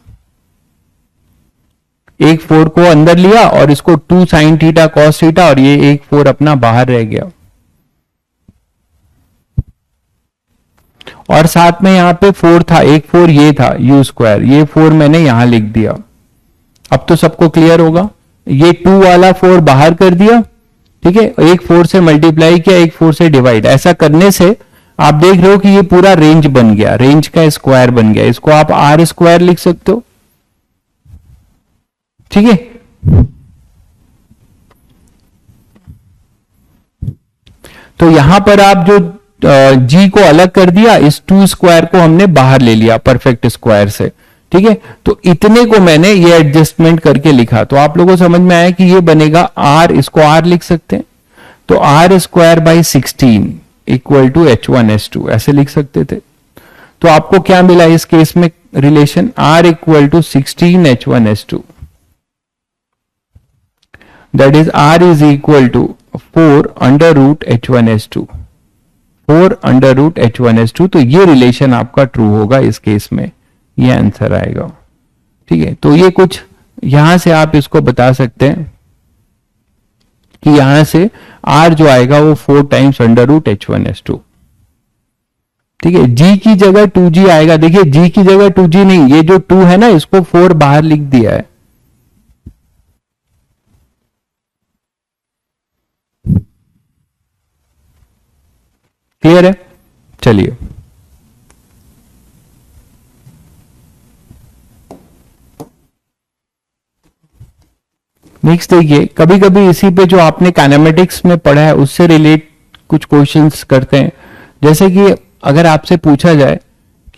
एक 4 को अंदर लिया और इसको 2 साइन थीटा कॉस थीटा, और ये एक 4 अपना बाहर रह गया। और साथ में यहां पे 4 था, एक 4 ये था यू स्क्वायर, ये 4 मैंने यहां लिख दिया। अब तो सबको क्लियर होगा, ये 2 वाला 4 बाहर कर दिया, ठीक है, एक 4 से मल्टीप्लाई किया, एक 4 से डिवाइड, ऐसा करने से आप देख रहे हो कि ये पूरा रेंज बन गया, रेंज का स्क्वायर बन गया। इसको आप आर स्क्वायर लिख सकते हो, ठीक है। तो यहां पर आप जो जी को अलग कर दिया, इस 2 स्क्वायर को हमने बाहर ले लिया परफेक्ट स्क्वायर से, ठीक है। तो इतने को मैंने ये एडजस्टमेंट करके लिखा, तो आप लोगों को समझ में आया कि ये बनेगा आर, इसको आर लिख सकते हैं, तो r square by 16 equal to H1S2 ऐसे लिख सकते थे। तो आपको क्या मिला इस केस में relation, r equal to 16 H1S2, that is r is equal to 4 under root H1S2, 4 under root H1S2। तो ये रिलेशन आपका ट्रू होगा इस केस में, ये आंसर आएगा, ठीक है। तो ये कुछ यहां से आप इसको बता सकते हैं कि यहां से R जो आएगा वो 4 टाइम्स अंडर रूट H1S2, ठीक है। G की जगह 2G आएगा, देखिए G की जगह 2G नहीं, ये जो 2 है ना, इसको 4 बाहर लिख दिया है, क्लियर है। चलिए नेक्स्ट देखिए, कभी कभी इसी पे जो आपने काइनेमेटिक्स में पढ़ा है उससे रिलेट कुछ क्वेश्चंस करते हैं। जैसे कि अगर आपसे पूछा जाए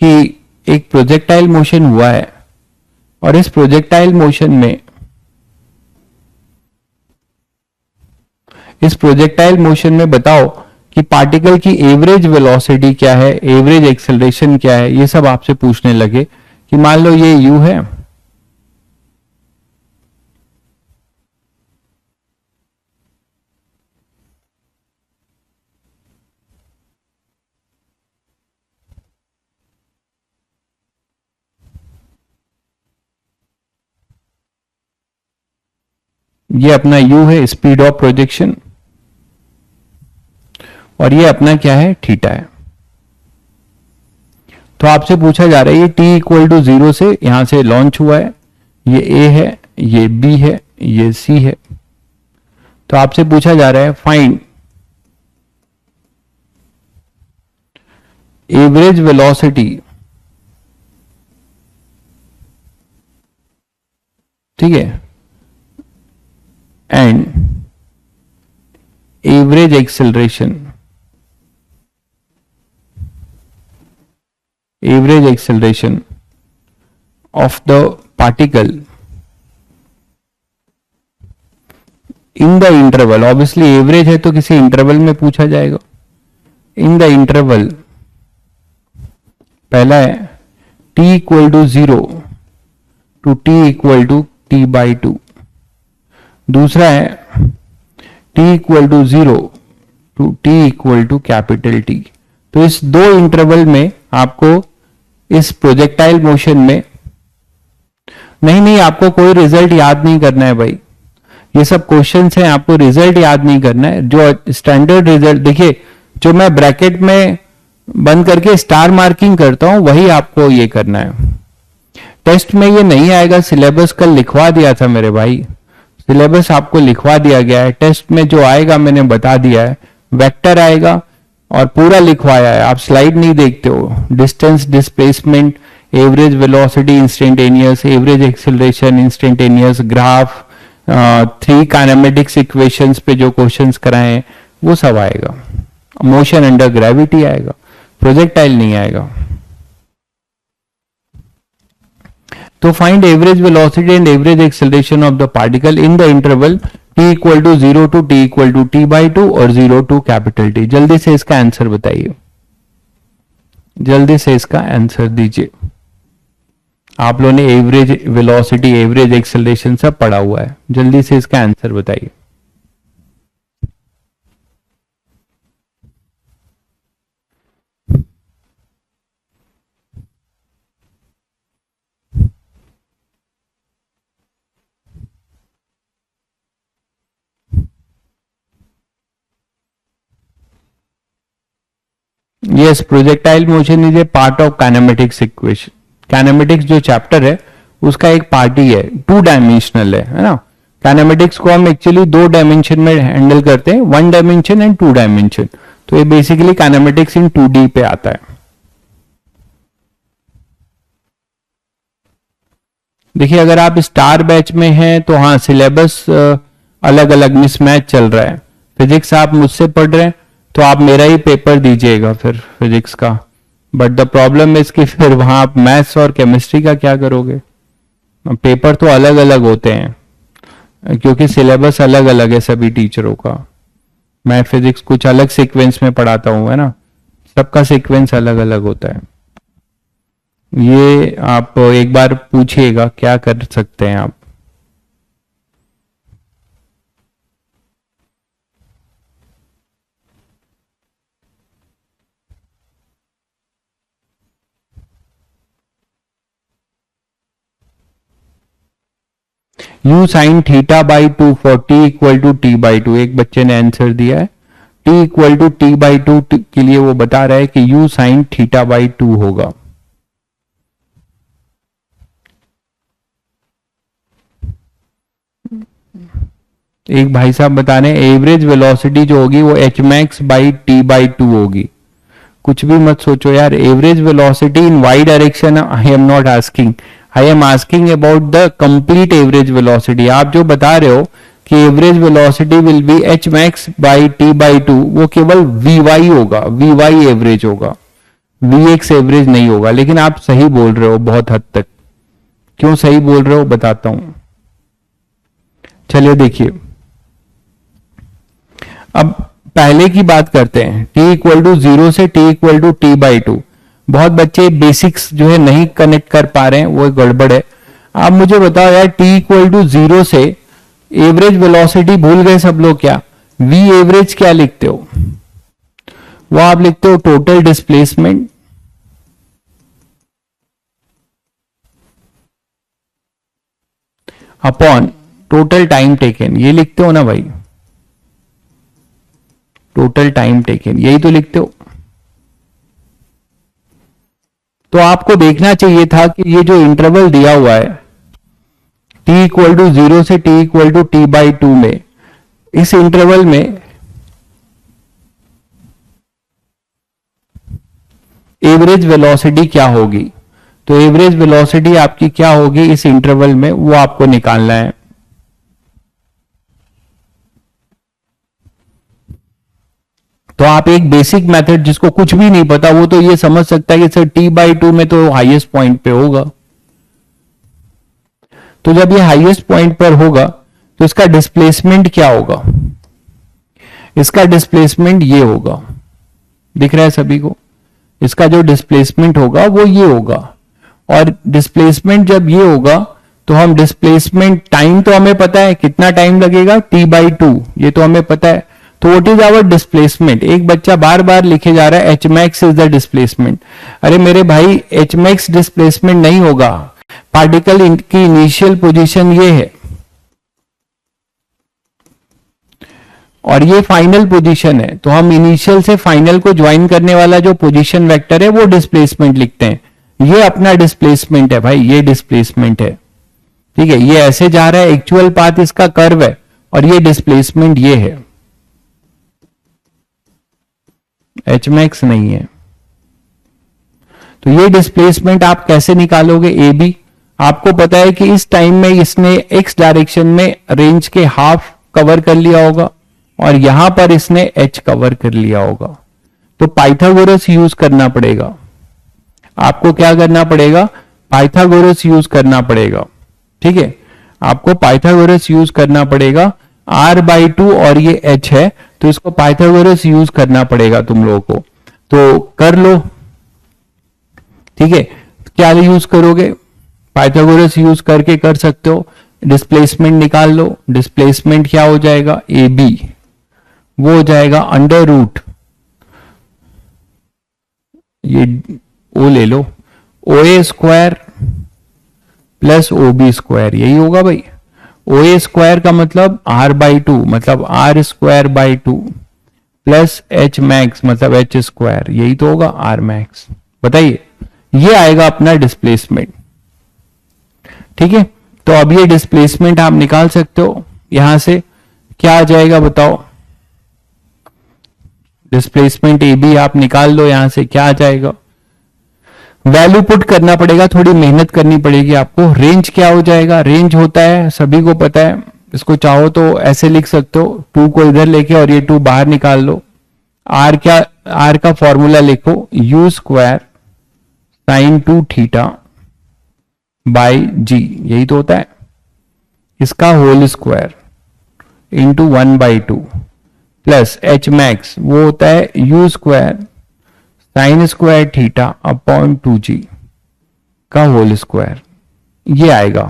कि एक प्रोजेक्टाइल मोशन हुआ है और इस प्रोजेक्टाइल मोशन में, इस प्रोजेक्टाइल मोशन में बताओ कि पार्टिकल की एवरेज वेलोसिटी क्या है, एवरेज एक्सेलरेशन क्या है, ये सब आपसे पूछने लगे कि मान लो ये u है, ये अपना u है, स्पीड ऑफ प्रोजेक्शन, और ये अपना क्या है, थीटा है। तो आपसे पूछा जा रहा है ये t इक्वल टू 0 से यहां से लॉन्च हुआ है, ये a है, ये b है, ये c है। तो आपसे पूछा जा रहा है फाइंड एवरेज वेलोसिटी, ठीक है, and average acceleration, average acceleration of the particle in the interval. Obviously average है तो किसी इंटरवल में पूछा जाएगा। इन द इंटरवल, पहला है t equal to 0 to t equal to t/2, दूसरा है t equal to 0 to t equal to capital T। तो इस दो इंटरवल में आपको इस प्रोजेक्टाइल मोशन में, नहीं आपको कोई रिजल्ट याद नहीं करना है भाई, ये सब क्वेश्चंस हैं, आपको रिजल्ट याद नहीं करना है। जो स्टैंडर्ड रिजल्ट देखिए, जो मैं ब्रैकेट में बंद करके स्टार मार्किंग करता हूं वही आपको ये करना है। टेस्ट में ये नहीं आएगा, सिलेबस कल लिखवा दिया था मेरे भाई, सिलेबस आपको लिखवा दिया गया है। टेस्ट में जो आएगा मैंने बता दिया है, वेक्टर आएगा और पूरा लिखवाया है। आप स्लाइड नहीं देखते हो, distance, displacement, average velocity instantaneous, average acceleration instantaneous, graph, 3 kinematics equations पे जो क्वेश्चंस कराए हैं वो सब आएगा। मोशन अंडर ग्रेविटी आएगा, प्रोजेक्टाइल नहीं आएगा। तो find average velocity and average acceleration of the particle in the interval t equal to 0 to t equal to t/2 और 0 टू कैपिटल T। जल्दी से इसका आंसर बताइए, जल्दी से इसका आंसर दीजिए। आप लोगों ने एवरेज वेलोसिटी, एवरेज एक्सेलरेशन सब पढ़ा हुआ है, जल्दी से इसका आंसर बताइए। Yes, projectile motion is a part of kinematics equation. Kinematics जो चैप्टर है उसका एक पार्ट ही है, 2 डायमेंशनल है ना। काइनेमेटिक्स को हम एक्चुअली 2 डायमेंशन में हैंडल करते हैं, 1 डायमेंशन एंड 2 डायमेंशन। तो ये बेसिकली काइनेमेटिक्स इन 2D पे आता है। देखिए, अगर आप स्टार बैच में हैं तो हाँ, सिलेबस अलग अलग मिसमैच चल रहा है। फिजिक्स आप मुझसे पढ़ रहे हैं तो आप मेरा ही पेपर दीजिएगा फिर फिजिक्स का, बट द प्रॉब्लम इज कि फिर वहां आप मैथ्स और केमिस्ट्री का क्या करोगे। पेपर तो अलग अलग होते हैं क्योंकि सिलेबस अलग अलग है सभी टीचरों का। मैं फिजिक्स कुछ अलग सीक्वेंस में पढ़ाता हूं, है ना, सबका सीक्वेंस अलग अलग होता है। ये आप एक बार पूछिएगा क्या कर सकते हैं आप। u sine theta by 2 for t equal to t/2। एक बच्चे ने आंसर दिया है t इक्वल टू t/2 के लिए, वो बता रहा है कि u साइन थीटा बाई 2 होगा। एक भाई साहब बता रहे हैं एवरेज वेलोसिटी जो होगी वो h max बाई t/2 होगी। कुछ भी मत सोचो यार, average velocity in y direction I am not asking, I am asking about the complete average velocity. आप जो बता रहे हो कि average velocity will be h max बाई t/2, वो केवल vy होगा, vy एवरेज होगा, vx एवरेज नहीं होगा। लेकिन आप सही बोल रहे हो बहुत हद तक। क्यों सही बोल रहे हो बताता हूं। चलिए देखिए, अब पहले की बात करते हैं, t इक्वल टू 0 से t इक्वल टू t/2। बहुत बच्चे बेसिक्स जो है नहीं कनेक्ट कर पा रहे हैं, वो गड़बड़ है। आप मुझे बताओ यार, t इक्वल टू 0 से एवरेज वेलोसिटी भूल गए सब लोग क्या? v एवरेज क्या लिखते हो? वो आप लिखते हो total displacement upon total time taken. ये लिखते हो ना भाई, टोटल टाइम टेकन, यही तो लिखते हो। तो आपको देखना चाहिए था कि ये जो इंटरवल दिया हुआ है t इक्वल टू 0 से t इक्वल टू t/2 में, इस इंटरवल में एवरेज वेलोसिटी क्या होगी। तो एवरेज वेलोसिटी आपकी क्या होगी इस इंटरवल में, वो आपको निकालना है। तो आप एक बेसिक मेथड, जिसको कुछ भी नहीं पता वो तो ये समझ सकता है कि सर t/2 में तो हाईएस्ट पॉइंट पे होगा। तो जब ये हाईएस्ट पॉइंट पर होगा तो इसका डिस्प्लेसमेंट क्या होगा? इसका डिस्प्लेसमेंट ये होगा, दिख रहा है सभी को? इसका जो डिस्प्लेसमेंट होगा वो ये होगा। और डिस्प्लेसमेंट जब ये होगा तो हम डिस्प्लेसमेंट टाइम तो हमें पता है कितना टाइम लगेगा, t/2, ये तो हमें पता है। तो व्हाट इज आवर डिस्प्लेसमेंट? एक बच्चा बार बार लिखे जा रहा है h max is the displacement. अरे मेरे भाई, h max डिस्प्लेसमेंट नहीं होगा, पार्टिकल की इनिशियल पोजीशन ये है। और ये फाइनल पोजीशन है, तो हम इनिशियल से फाइनल को ज्वाइन करने वाला जो पोजीशन वेक्टर है वो डिस्प्लेसमेंट लिखते हैं। ये अपना डिस्प्लेसमेंट है भाई, ये डिस्प्लेसमेंट है। ठीक है, ये ऐसे जा रहा है, एक्चुअल पाथ इसका कर्व है, और ये डिस्प्लेसमेंट ये है, एच मैक्स नहीं है। तो ये डिस्प्लेसमेंट आप कैसे निकालोगे? ए बी, आपको पता है कि इस टाइम में इसने एक्स डायरेक्शन में रेंज के हाफ कवर कर लिया होगा, और यहां पर इसने एच कवर कर लिया होगा। तो पाइथागोरस यूज करना पड़ेगा आपको। क्या करना पड़ेगा? पाइथागोरस यूज करना पड़ेगा। ठीक है, आपको पाइथागोरस यूज करना पड़ेगा। r/2 और ये h है, तो इसको पाइथागोरस यूज करना पड़ेगा तुम लोगों को। तो कर लो। ठीक है, क्या यूज करोगे? पाइथागोरस यूज करके कर सकते हो। डिस्प्लेसमेंट निकाल लो। डिस्प्लेसमेंट क्या हो जाएगा? ए बी, वो हो जाएगा अंडर रूट, ये ओ ले लो, O A square plus O B square, यही होगा भाई। ओ ए स्क्वायर का मतलब r/2, मतलब r square by 2 plus h max मतलब एच स्क्वायर, यही तो होगा r मैक्स। बताइए, ये आएगा अपना डिस्प्लेसमेंट। ठीक है, तो अब ये डिस्प्लेसमेंट आप निकाल सकते हो। यहां से क्या आ जाएगा बताओ? डिस्प्लेसमेंट ए बी आप निकाल लो, यहां से क्या आ जाएगा? वैल्यू पुट करना पड़ेगा, थोड़ी मेहनत करनी पड़ेगी आपको। रेंज क्या हो जाएगा? रेंज होता है, सभी को पता है, इसको चाहो तो ऐसे लिख सकते हो, 2 को इधर लेके और ये 2 बाहर निकाल लो। आर क्या? आर का फॉर्मूला लिखो, u square sine 2 theta by g, यही तो होता है। इसका whole square into 1/2 plus h max, वो होता है u square sine square theta upon 2g का होल स्क्वायर। ये आएगा।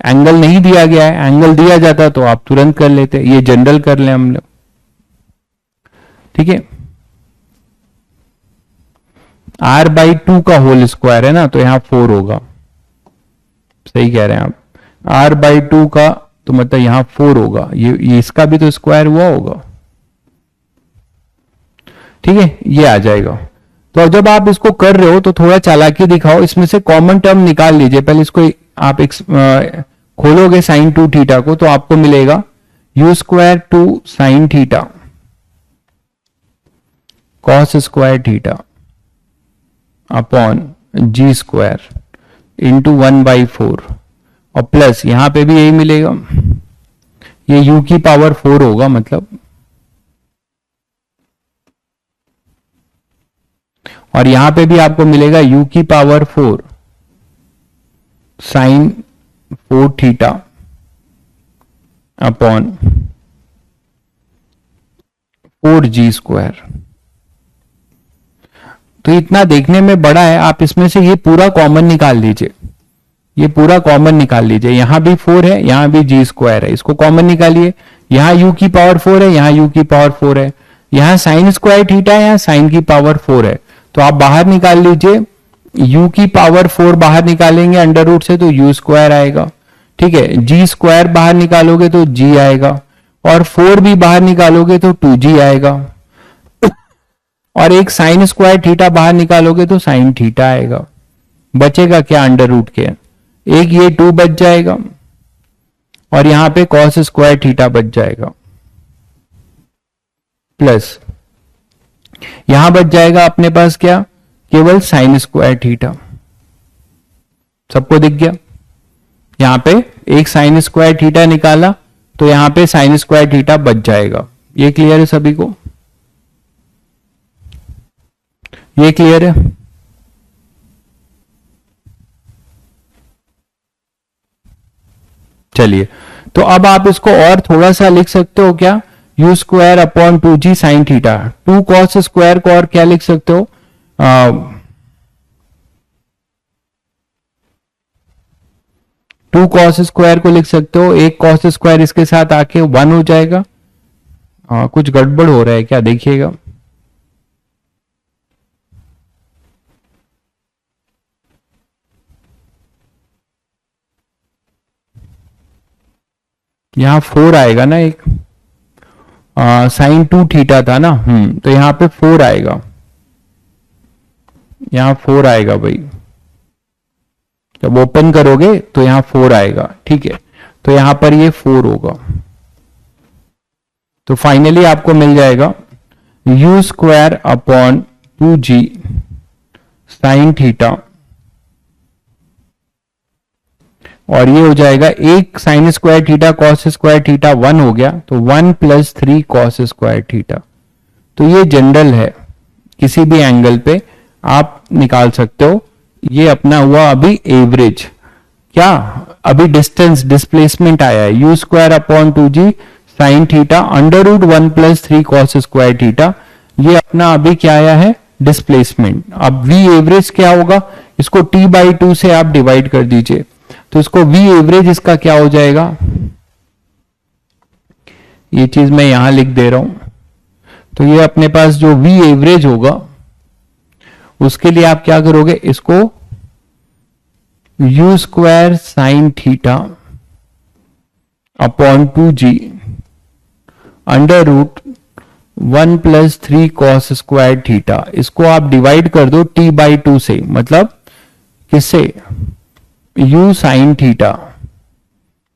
एंगल नहीं दिया गया है, एंगल दिया जाता तो आप तुरंत कर लेते, ये जनरल कर ले हम लोग। ठीक है, r/2 का होल स्क्वायर है ना, तो यहां 4 होगा। सही कह रहे हैं आप, r/2 का तो मतलब यहां 4 होगा, ये इसका भी तो स्क्वायर हुआ होगा। ठीक है, ये आ जाएगा। तो जब आप इसको कर रहे हो तो थोड़ा चालाकी दिखाओ, इसमें से कॉमन टर्म निकाल लीजिए। पहले इसको आप खोलोगे साइन 2 थीटा को, तो आपको मिलेगा u square 2 sine theta cos square theta upon g square into 1/4, और प्लस यहां पे भी यही मिलेगा, ये u की पावर 4 होगा मतलब, और यहां पे भी आपको मिलेगा u की power 4 sine 4 theta upon 4g square. तो इतना देखने में बड़ा है, आप इसमें से ये पूरा कॉमन निकाल लीजिए, ये पूरा कॉमन निकाल लीजिए। यहां भी 4 है, यहां भी जी स्क्वायर है, इसको कॉमन निकालिए। यहां u की पावर 4 है, यहां u की पावर 4 है, यहां साइन स्क्वायर थीटा है, यहां साइन की पावर 4 है, तो आप बाहर निकाल लीजिए। u की पावर 4 बाहर निकालेंगे अंडर रूट से तो u स्क्वायर आएगा। ठीक है, जी स्क्वायर बाहर निकालोगे तो g आएगा, और 4 भी बाहर निकालोगे तो 2g आएगा, और एक साइन स्क्वायर थीटा बाहर निकालोगे तो साइन थीटा आएगा। बचेगा क्या अंडर रूट के? एक ये 2 बच जाएगा, और यहां पे कॉस स्क्वायर थीटा बच जाएगा, प्लस यहां बच जाएगा अपने पास क्या? केवल साइन स्क्वायर थीटा। सबको दिख गया? यहां पे एक साइन स्क्वायर थीटा निकाला, तो यहां पे साइन स्क्वायर थीटा बच जाएगा। ये क्लियर है सभी को? ये क्लियर है? चलिए, तो अब आप इसको और थोड़ा सा लिख सकते हो क्या? You square upon 2g sine theta, 2 cos square को और क्या लिख सकते हो? 2 कॉस स्क्वायर को लिख सकते हो, एक कॉस स्क्वायर इसके साथ आके 1 हो जाएगा। कुछ गड़बड़ हो रहा है क्या? देखिएगा। यहां 4 आएगा ना एक, साइन 2 थीटा था ना, तो यहाँ पे 4 आएगा, यहाँ 4 आएगा भाई, जब ओपन करोगे तो यहाँ 4 आएगा, ठीक है। तो यहां पर ये 4 होगा, तो फाइनली आपको मिल जाएगा u square upon 2g sine theta, और ये हो जाएगा एक sign square theta cos square theta 1 हो गया, तो 1 प्लस 3 कॉस स्क्वायर थीटा। तो ये जनरल है, किसी भी एंगल पे आप निकाल सकते हो। ये अपना हुआ अभी एवरेज, क्या अभी डिस्टेंस डिस्प्लेसमेंट आया है u square upon 2g sine theta under root 1 plus 3 cos square theta. ये अपना अभी क्या आया है, डिस्प्लेसमेंट। अब v एवरेज क्या होगा, इसको t/2 से आप डिवाइड कर दीजिए, तो इसको v एवरेज इसका क्या हो जाएगा, ये चीज मैं यहां लिख दे रहा हूं। तो ये अपने पास जो v एवरेज होगा उसके लिए आप क्या करोगे, इसको u square sine theta upon 2g under root 1 plus 3 cos square theta, इसको आप डिवाइड कर दो t/2 से, मतलब किससे, u sine theta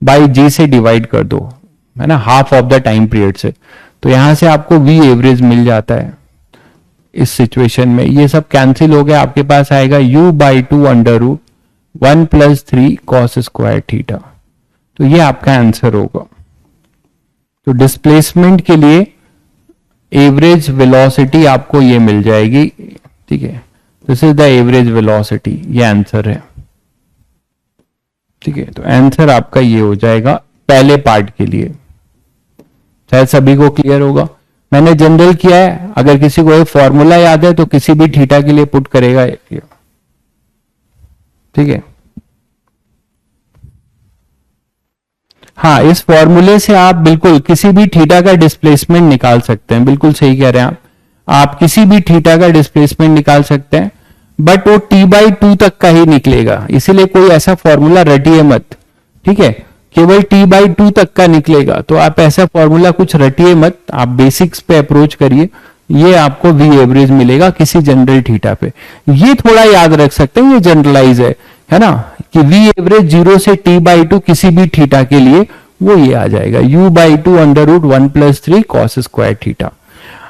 by g से डिवाइड कर दो, है ना, half of the time period से। तो यहां से आपको v एवरेज मिल जाता है। इस सिचुएशन में ये सब कैंसिल हो गया, आपके पास आएगा u/2 under root 1 plus 3 cos square theta. तो ये आपका आंसर होगा। तो डिस्प्लेसमेंट के लिए एवरेज वेलोसिटी आपको ये मिल जाएगी, ठीक है, this is the average velocity, ये आंसर है, ठीक है। तो आंसर आपका ये हो जाएगा पहले पार्ट के लिए। शायद सभी को क्लियर होगा। मैंने जनरल किया है, अगर किसी को ये फॉर्मूला याद है तो किसी भी थीटा के लिए पुट करेगा, ठीक है। हाँ, इस फॉर्मूले से आप बिल्कुल किसी भी थीटा का डिस्प्लेसमेंट निकाल सकते हैं, बिल्कुल सही कह रहे हैं आप किसी भी थीटा का डिस्प्लेसमेंट निकाल सकते हैं, बट वो t/2 तक का ही निकलेगा, इसीलिए कोई ऐसा फॉर्मूला रटिए मत, ठीक है, केवल t/2 तक का निकलेगा। तो आप ऐसा फॉर्मूला कुछ रटिए मत, आप बेसिक्स पे अप्रोच करिए, ये आपको v एवरेज मिलेगा किसी जनरल थीटा पे। ये थोड़ा याद रख सकते हैं, ये जनरलाइज है ना, कि v एवरेज 0 से t/2 किसी भी थीटा के लिए वो ये आ जाएगा u/2 under root 1 plus 3 cos square theta.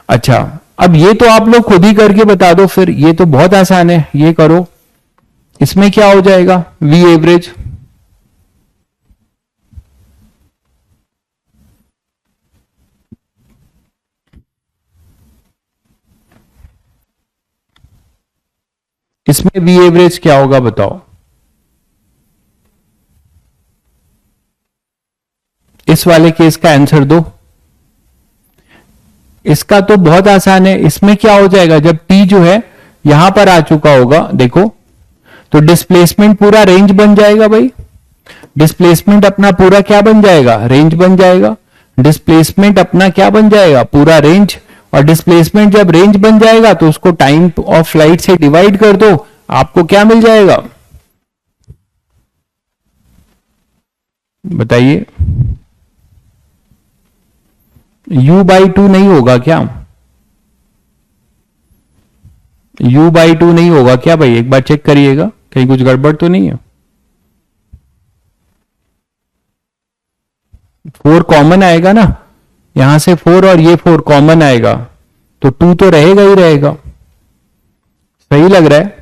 अच्छा, अब ये तो आप लोग खुद ही करके बता दो, फिर ये तो बहुत आसान है, ये करो। इसमें क्या हो जाएगा, v एवरेज इसमें v एवरेज क्या होगा बताओ। इस वाले केस का आंसर दो। इसका तो बहुत आसान है, इसमें क्या हो जाएगा, जब t जो है यहां पर आ चुका होगा, देखो, तो डिस्प्लेसमेंट पूरा रेंज बन जाएगा भाई। डिस्प्लेसमेंट अपना पूरा क्या बन जाएगा, रेंज बन जाएगा। डिस्प्लेसमेंट अपना क्या बन जाएगा, पूरा रेंज। और डिस्प्लेसमेंट जब रेंज बन जाएगा तो उसको टाइम ऑफ फ्लाइट से डिवाइड कर दो, आपको क्या मिल जाएगा, बताइए। u/2 नहीं होगा क्या, u/2 नहीं होगा क्या भाई, एक बार चेक करिएगा, कहीं कुछ गड़बड़ तो नहीं है। 4 कॉमन आएगा ना, यहां से 4 और ये 4 कॉमन आएगा, तो 2 तो रहेगा ही रहेगा। सही लग रहा है।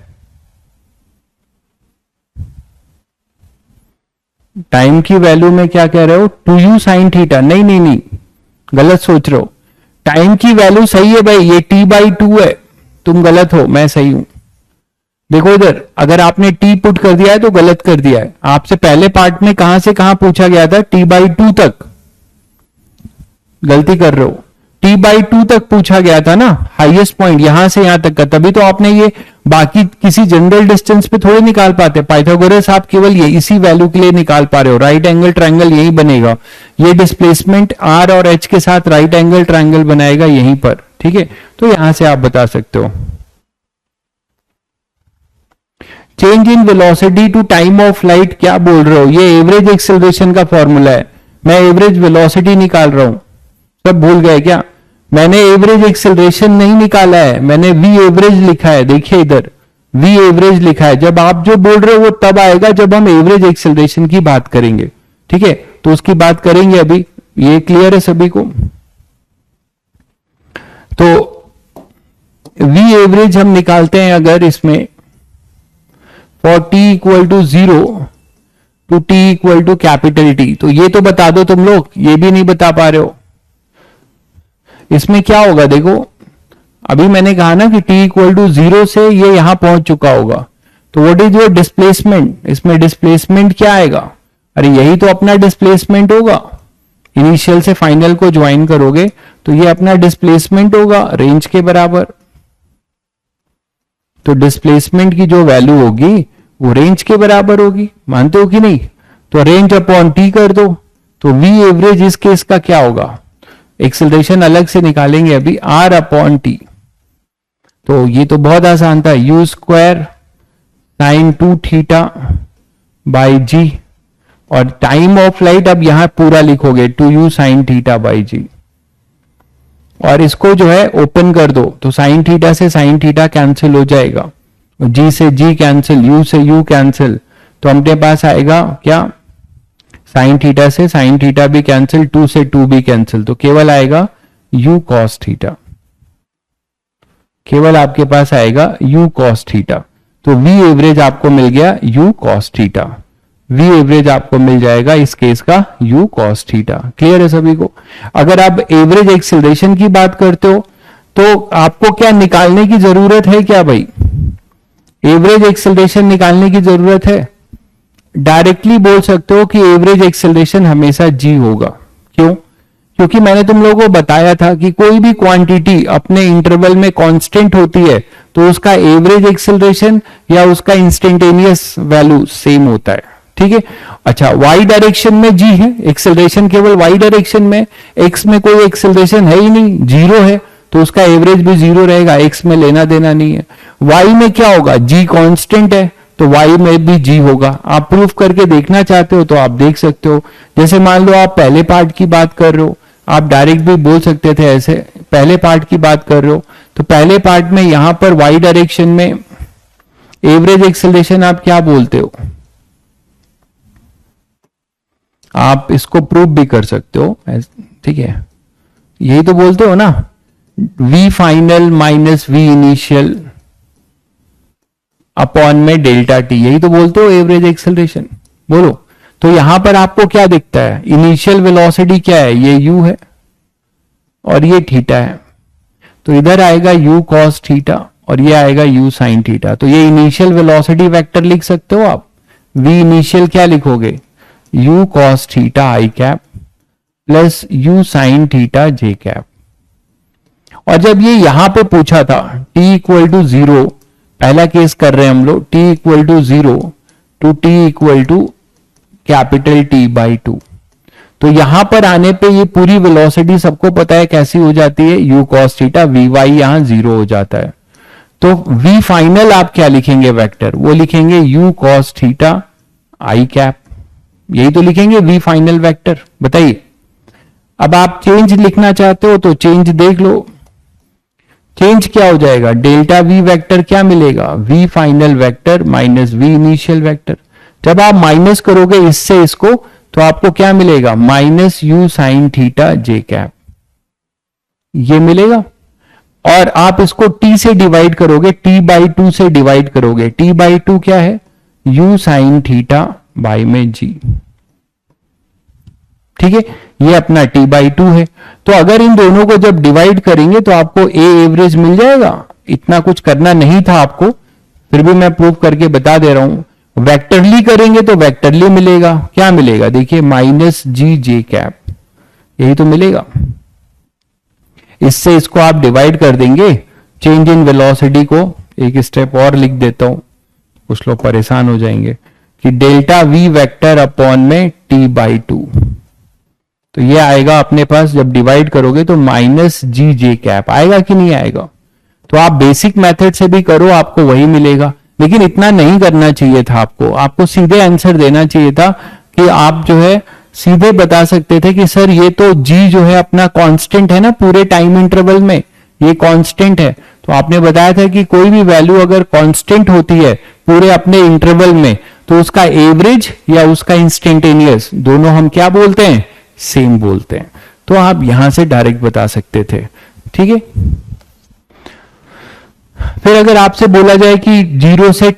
टाइम की वैल्यू में क्या कह रहे हो, 2u साइन थीटा, नहीं नहीं नहीं, गलत सोच रहे हो। टाइम की वैल्यू सही है भाई, ये t/2 है, तुम गलत हो, मैं सही हूं। देखो इधर, अगर आपने t पुट कर दिया है तो गलत कर दिया है। आपसे पहले पार्ट में कहां से कहां पूछा गया था, t/2 तक, गलती कर रहे हो। t/2 तक पूछा गया था ना, हाईएस्ट पॉइंट यहां से यहां तक का, तभी तो आपने ये बाकी किसी जनरल डिस्टेंस पे थोड़े निकाल पाते। पाइथागोरस आप केवल ये इसी वैल्यू के लिए निकाल पा रहे हो, राइट एंगल ट्रायंगल यही बनेगा, ये डिस्प्लेसमेंट r और h के साथ राइट एंगल ट्रायंगल बनाएगा यहीं पर, ठीक है। तो यहां से आप बता सकते हो। Change in velocity to time of flight क्या बोल रहे हो, ये एवरेज एक्सेलरेशन का फॉर्मूला है, मैं एवरेज वेलोसिटी निकाल रहा हूं। सब भूल गए क्या? मैंने एवरेज एक्सेलरेशन नहीं निकाला है, मैंने वी एवरेज लिखा है। देखिए इधर वी एवरेज लिखा है। जब आप जो बोल रहे हो वो तब आएगा जब हम एवरेज एक्सेलरेशन की बात करेंगे, ठीक है? तो उसकी बात करेंगे अभी। ये क्लियर है सभी को? तो वी एवरेज हम निकालते हैं अगर इसमें for t equal to 0 to t equal to capital T. तो ये तो बता दो तुम लोग, ये भी नहीं बता पा रहे हो। इसमें क्या होगा देखो, अभी मैंने कहा ना कि t इक्वल टू 0 से ये यहां पहुंच चुका होगा। तो व्हाट इज योर डिस्प्लेसमेंट? इसमें डिस्प्लेसमेंट क्या आएगा? अरे यही तो अपना डिस्प्लेसमेंट होगा। इनिशियल से फाइनल को ज्वाइन करोगे तो ये अपना डिस्प्लेसमेंट होगा रेंज के बराबर। तो डिस्प्लेसमेंट की जो वैल्यू होगी वो रेंज के बराबर होगी, मानते हो कि नहीं? तो रेंज अपॉन टी कर दो। तो वी एवरेज इस केस का क्या होगा? एक्सेलरेशन अलग से निकालेंगे अभी, आर अपॉन टी। तो ये तो बहुत आसान था, u square sine 2 theta by g, और टाइम ऑफ लाइट अब यहां पूरा लिखोगे 2u sign theta by g. और इसको जो है ओपन कर दो तो साइन थीटा से साइन थीटा कैंसिल हो जाएगा, जी से जी कैंसिल, यू से यू कैंसिल। तो अपने पास आएगा क्या? साइन थीटा से साइन थीटा भी कैंसिल, 2 से 2 भी कैंसिल, तो केवल आएगा u cos थीटा। केवल आपके पास आएगा u cos थीटा। तो v एवरेज आपको मिल गया u cos theta. v average आपको मिल जाएगा इस केस का u cos थीटा। क्लियर है सभी को? अगर आप एवरेज एक्सेलरेशन की बात करते हो तो आपको क्या निकालने की जरूरत है क्या भाई? एवरेज एक्सेलरेशन निकालने की जरूरत है? डायरेक्टली बोल सकते हो कि एवरेज एक्सेलरेशन हमेशा g होगा। क्यों? क्योंकि मैंने तुम लोगों को बताया था कि कोई भी क्वांटिटी अपने इंटरवल में कांस्टेंट होती है तो उसका एवरेज एक्सेलरेशन या उसका इंस्टेंटेनियस वैल्यू सेम होता है, ठीक है? अच्छा, y डायरेक्शन में g है, एक्सेलरेशन केवल y डायरेक्शन में, x में कोई एक्सेलरेशन है ही नहीं, 0 है, तो उसका एवरेज भी 0 रहेगा, x में लेना देना नहीं है। y में क्या होगा? g कांस्टेंट है तो y में भी g होगा। आप प्रूफ करके देखना चाहते हो तो आप देख सकते हो। जैसे मान लो आप पहले पार्ट की बात कर रहे हो, आप डायरेक्ट भी बोल सकते थे ऐसे, पहले पार्ट की बात कर रहे हो तो पहले पार्ट में यहां पर y डायरेक्शन में एवरेज एक्सेलरेशन आप क्या बोलते हो? आप इसको प्रूफ भी कर सकते हो, ठीक है? यही तो बोलते हो ना, v final minus v initial upon में डेल्टा टी, यही तो बोलते हो एवरेज एक्सेलरेशन। बोलो। तो यहां पर आपको क्या दिखता है? इनिशियल वेलोसिटी क्या है? ये u है और ये थीटा है। तो इधर आएगा u cos थीटा और ये आएगा u sin थीटा। तो ये इनिशियल वेलोसिटी वेक्टर लिख सकते हो आप। v इनिशियल क्या लिखोगे? u cos theta i cap plus u sin theta j cap. और जब ये यहां पे पूछा था t इक्वल टू 0, पहला केस कर रहे हैं हम लोग, t equal to 0 to t equal to capital T by 2, तो यहां पर आने पे ये पूरी वेलोसिटी सबको पता है कैसी हो जाती है, u cos थीटा, vy यहां 0 हो जाता है। तो v फाइनल आप क्या लिखेंगे वेक्टर? वो लिखेंगे u cos theta i cap, यही तो लिखेंगे v फाइनल वेक्टर। बताइए, अब आप चेंज लिखना चाहते हो तो चेंज देख लो। चेंज क्या हो जाएगा? डेल्टा v वेक्टर क्या मिलेगा? v final vector minus v initial vector. जब आप माइनस करोगे इससे इसको तो आपको क्या मिलेगा? Minus u sine theta j cap, ये मिलेगा। और आप इसको t से डिवाइड करोगे, t बाई 2 से डिवाइड करोगे, t बाई 2 क्या है? u साइन थीटा बाई में g, ठीक है? ये अपना t बाई 2 है। तो अगर इन दोनों को जब डिवाइड करेंगे तो आपको a एवरेज मिल जाएगा। इतना कुछ करना नहीं था आपको, फिर भी मैं प्रूफ करके बता दे रहा हूं। वेक्टरली करेंगे तो वेक्टरली मिलेगा। क्या मिलेगा? देखिए माइनस जी जे कैप, यही तो मिलेगा। इससे इसको आप डिवाइड कर देंगे, चेंज इन वेलोसिटी को एक स्टेप और लिख देता हूं, कुछ लोग परेशान हो जाएंगे, कि डेल्टा वी वेक्टर अपॉन में टी बाई 2। तो ये आएगा अपने पास, जब डिवाइड करोगे तो माइनस जी जे कैप आएगा कि नहीं आएगा? तो आप बेसिक मेथड से भी करो, आपको वही मिलेगा। लेकिन इतना नहीं करना चाहिए था आपको सीधे आंसर देना चाहिए था कि आप जो है सीधे बता सकते थे कि सर ये तो जी जो है अपना कांस्टेंट है ना पूरे टाइम इंटरवल में, ये कांस्टेंट है। तो आपने बताया था कि कोई भी वैल्यू अगर कांस्टेंट होती है पूरे अपने इंटरवल में तो उसका एवरेज या उसका इंस्टेंटेनियस दोनों हम क्या बोलते हैं, सेम बोलते हैं। तो आप यहां से डायरेक्ट बता सकते थे, ठीक है। फिर अगर आपसे बोला जाए कि जीरो से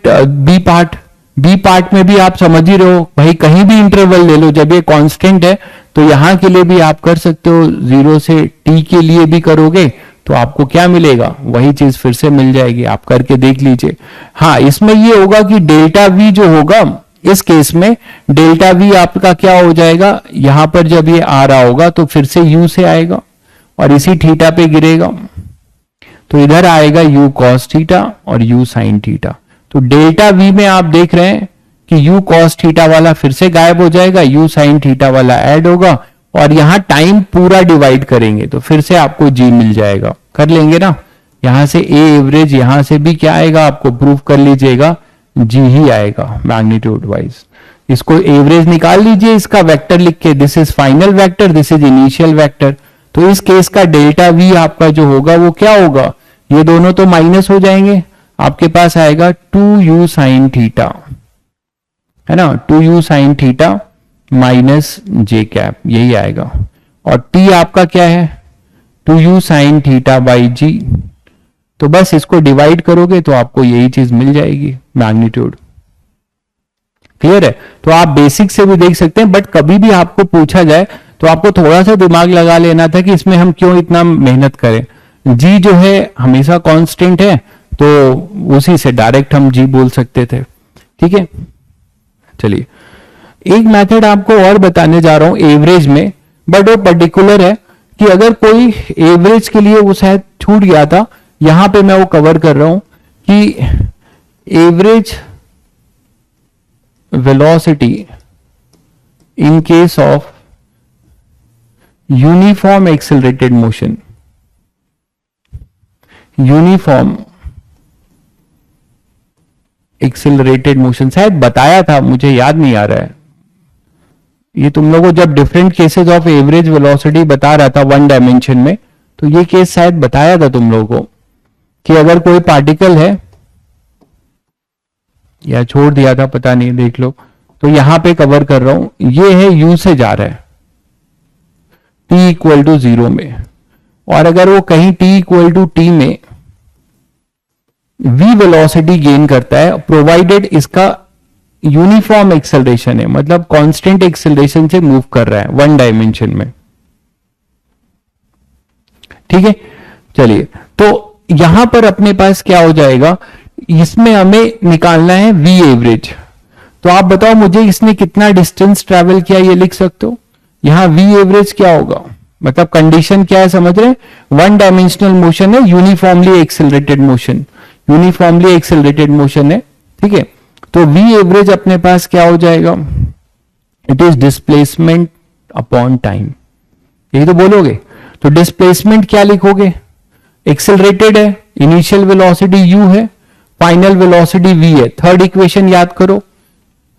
बी पार्ट में भी आप समझ ही रहे हो भाई, कहीं भी इंटरवल ले लो, जब ये कांस्टेंट है तो यहां के लिए भी आप कर सकते हो, 0 से t के लिए भी करोगे तो आपको क्या मिलेगा, वही चीज फिर से मिल जाएगी, आप करके देख लीजिए। हाँ, इसमें ये होगा कि डेल्टा v जो होगा इस केस में डेल्टा v आपका क्या हो जाएगा, यहां पर जब ये आ रहा होगा तो फिर से u से आएगा और इसी थीटा पे गिरेगा, तो इधर आएगा u cos थीटा और u sin थीटा। तो डेल्टा v में आप देख रहे हैं कि u cos थीटा वाला फिर से गायब हो जाएगा, u sin थीटा वाला ऐड होगा और यहां टाइम पूरा डिवाइड करेंगे तो फिर से आपको g मिल जाएगा। कर लेंगे ना, यहां से a एवरेज, यहां से भी क्या आएगा आपको प्रूव कर लीजिएगा, g ही आएगा मैग्नीट्यूड वाइज। इसको एवरेज निकाल लीजिए इसका वेक्टर लिख के, this is final vector, this is initial vector. तो इस केस का डेल्टा v आपका जो होगा वो क्या होगा, ये दोनों तो माइनस हो जाएंगे, आपके पास आएगा 2u sin थीटा, है ना, 2u sin theta minus j cap, यही आएगा। और t आपका क्या है, 2u sin theta by g। तो बस इसको डिवाइड करोगे तो आपको यही चीज मिल जाएगी मैग्नीट्यूड। क्लियर है। तो आप बेसिक से भी देख सकते हैं, बट कभी भी आपको पूछा जाए तो आपको थोड़ा सा दिमाग लगा लेना था कि इसमें हम क्यों इतना मेहनत करें। जी जो है हमेशा कांस्टेंट है तो उसी से डायरेक्ट हम जी बोल सकते थे, ठीक है। चलिए एक मेथड आपको और बताने जा रहा हूं एवरेज में, बट वो पर्टिकुलर है कि अगर कोई एवरेज के लिए वो शायद छूट गया था, यहां पे मैं वो कवर कर रहा हूं कि average velocity in case of uniform accelerated motion, uniform accelerated motion शायद बताया था, मुझे याद नहीं आ रहा है। ये तुम लोगों को जब different cases of average velocity बता रहा था वन डायमेंशन में, तो ये केस शायद बताया था तुम लोगों को कि अगर कोई पार्टिकल है, या छोड़ दिया था पता नहीं, देख लो। तो यहां पे कवर कर रहा हूं, ये है u से जा रहा है t इक्वल टू 0 में, और अगर वो कहीं t इक्वल टू t में v वेलोसिटी गेन करता है, प्रोवाइडेड इसका यूनिफॉर्म एक्सेलरेशन है, मतलब कांस्टेंट एक्सेलरेशन से मूव कर रहा है वन डायमेंशन में, ठीक है। चलिए तो यहां पर अपने पास क्या हो जाएगा, इसमें हमें निकालना है v एवरेज। तो आप बताओ मुझे इसने कितना डिस्टेंस ट्रैवल किया, ये लिख सकते हो। यहां v एवरेज क्या होगा, मतलब कंडीशन क्या है समझ रहे हैं, वन डायमेंशनल मोशन है, uniformly accelerated motion, uniformly accelerated motion है, ठीक है। तो v एवरेज अपने पास क्या हो जाएगा, it is displacement upon time, यही तो बोलोगे। तो डिस्प्लेसमेंट क्या लिखोगे, एक्सेलरेटेड है, इनिशियल वेलोसिटी u है, फाइनल वेलोसिटी v है। थर्ड इक्वेशन याद करो,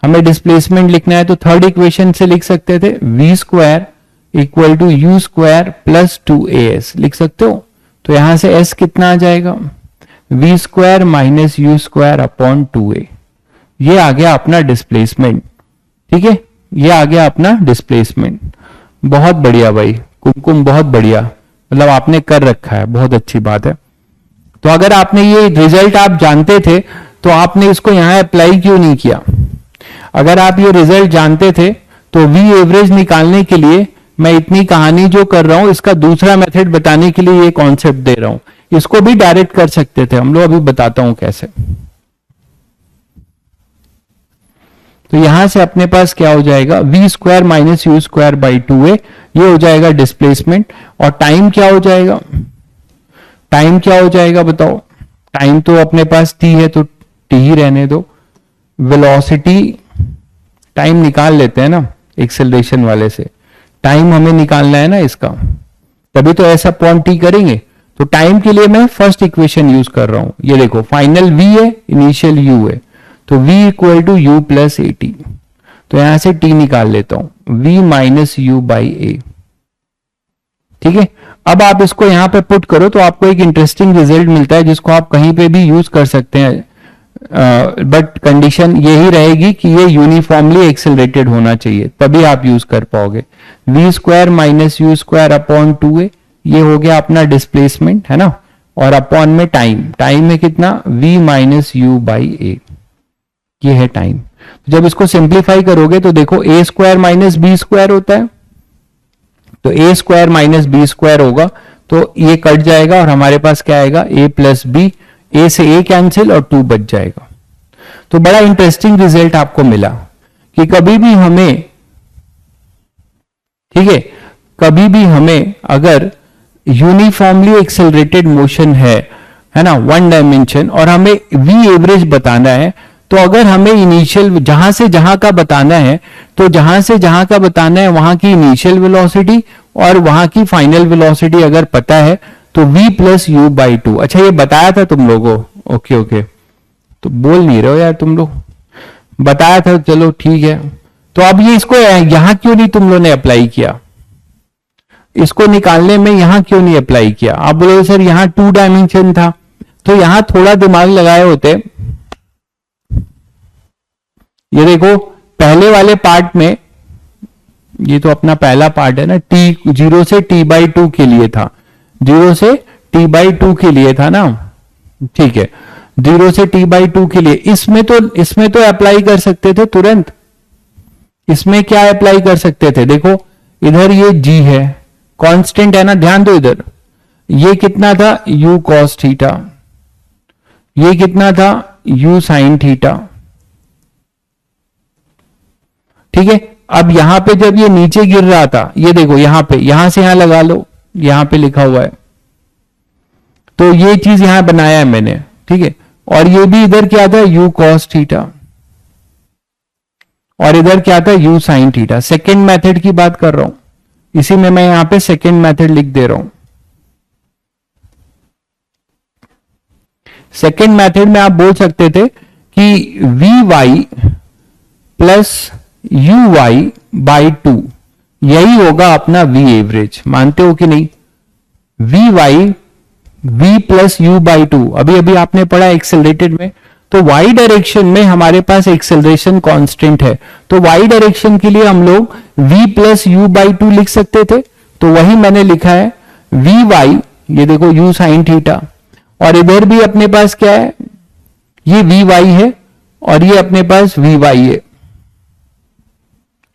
हमें डिस्प्लेसमेंट लिखना है तो थर्ड इक्वेशन से लिख सकते थे v square equal to u square plus 2as लिख सकते हो। तो यहां से s कितना आ जाएगा, v square minus u square upon 2a। ये आ गया अपना डिस्प्लेसमेंट, ठीक है, ये आ गया अपना डिस्प्लेसमेंट। बहुत बढ़िया भाई कुमकुम, बहुत बढ़िया, मतलब आपने कर रखा है, बहुत अच्छी बात है। तो अगर आपने ये रिजल्ट आप जानते थे तो आपने इसको यहां अप्लाई क्यों नहीं किया। अगर आप ये रिजल्ट जानते थे तो v एवरेज निकालने के लिए मैं इतनी कहानी जो कर रहा हूं, इसका दूसरा मेथड बताने के लिए ये कॉन्सेप्ट दे रहा हूं। इसको भी डायरेक्ट कर सकते थे हम लोग, अभी बताता हूं कैसे। तो यहां से अपने पास क्या हो जाएगा, v square minus u square by 2a, ये हो जाएगा डिस्प्लेसमेंट। और टाइम क्या हो जाएगा, टाइम क्या हो जाएगा बताओ, टाइम तो अपने पास t है तो t ही रहने दो। वेलोसिटी टाइम निकाल लेते हैं ना एक्सेलरेशन वाले से, टाइम हमें निकालना है ना इसका, तभी तो ऐसा अपॉन t करेंगे। तो टाइम के लिए मैं फर्स्ट इक्वेशन यूज कर रहा हूं, ये देखो फाइनल v है, इनिशियल u है, तो v equal to u plus a t. तो यहां से t निकाल लेता हूं, v minus u by a. ठीक है, अब आप इसको यहां पे पुट करो तो आपको एक इंटरेस्टिंग रिजल्ट मिलता है जिसको आप कहीं पे भी यूज कर सकते हैं, बट कंडीशन यही रहेगी कि ये यूनिफॉर्मली एक्सेलरेटेड होना चाहिए, तभी आप यूज कर पाओगे। V square minus u square upon 2a, ये हो गया अपना डिस्प्लेसमेंट, है ना, और अपॉन में टाइम, टाइम में कितना, v माइनस यू बाई ए, ये है टाइम। जब इसको सिंप्लीफाई करोगे तो देखो a square minus b square होता है, तो a square minus b square होगा, तो ये कट जाएगा और हमारे पास क्या आएगा, a प्लस बी, a से a कैंसिल और 2 बच जाएगा। तो बड़ा इंटरेस्टिंग रिजल्ट आपको मिला कि कभी भी हमें, ठीक है, कभी भी हमें अगर यूनिफॉर्मली एक्सेलरेटेड मोशन है ना, वन डायमेंशन, और हमें v एवरेज बताना है, तो अगर हमें इनिशियल जहां से जहां का बताना है, तो जहां से जहां का बताना है वहां की इनिशियल वेलोसिटी और वहां की फाइनल वेलोसिटी अगर पता है तो v प्लस यू बाई 2। अच्छा, ये बताया था तुम लोगों, ओके ओके, तो बोल नहीं रहे हो यार तुम लोग, बताया था, चलो ठीक है। तो अब ये इसको यहां क्यों नहीं तुम लोगों ने अप्लाई किया, इसको निकालने में यहां क्यों नहीं अप्लाई किया? आप बोलोगे सर यहां 2 डायमेंशन था, तो यहां थोड़ा दिमाग लगाए होते। ये देखो पहले वाले पार्ट में, ये तो अपना पहला पार्ट है ना, t 0 से t बाई 2 के लिए था, 0 से t बाई 2 के लिए था ना, ठीक है, 0 से t बाई 2 के लिए। इसमें तो अप्लाई कर सकते थे तुरंत। इसमें क्या अप्लाई कर सकते थे, देखो इधर ये g है, कांस्टेंट है ना, ध्यान दो इधर, ये कितना था, u cos थीटा, ये कितना था, u sin थीटा, ठीक है। अब यहां पे जब ये नीचे गिर रहा था, ये देखो यहां पे, यहां से यहां लगा लो, यहां पे लिखा हुआ है, तो ये चीज यहां बनाया है मैंने, ठीक है। और ये भी इधर क्या था, u cos थीटा, और इधर क्या था, u sin theta. Second method की बात कर रहा हूं, इसी में मैं यहां पे सेकेंड मेथड लिख दे रहा हूं। सेकेंड मेथड में आप बोल सकते थे कि v y plus u y by 2, यही होगा अपना वी एवरेज। मानते हो कि नहीं? V y v plus u by 2, अभी अभी आपने पढ़ा एक्सेलरेटेड में, तो वाई डायरेक्शन में हमारे पास एक्सेलरेशन कांस्टेंट है, तो वाई डायरेक्शन के लिए हम लोग v प्लस यू बाई 2 लिख सकते थे, तो वही मैंने लिखा है वी वाई, ये देखो u साइन थीटा, और इधर भी अपने पास क्या है, ये वी वाई है और ये अपने पास वी वाई है।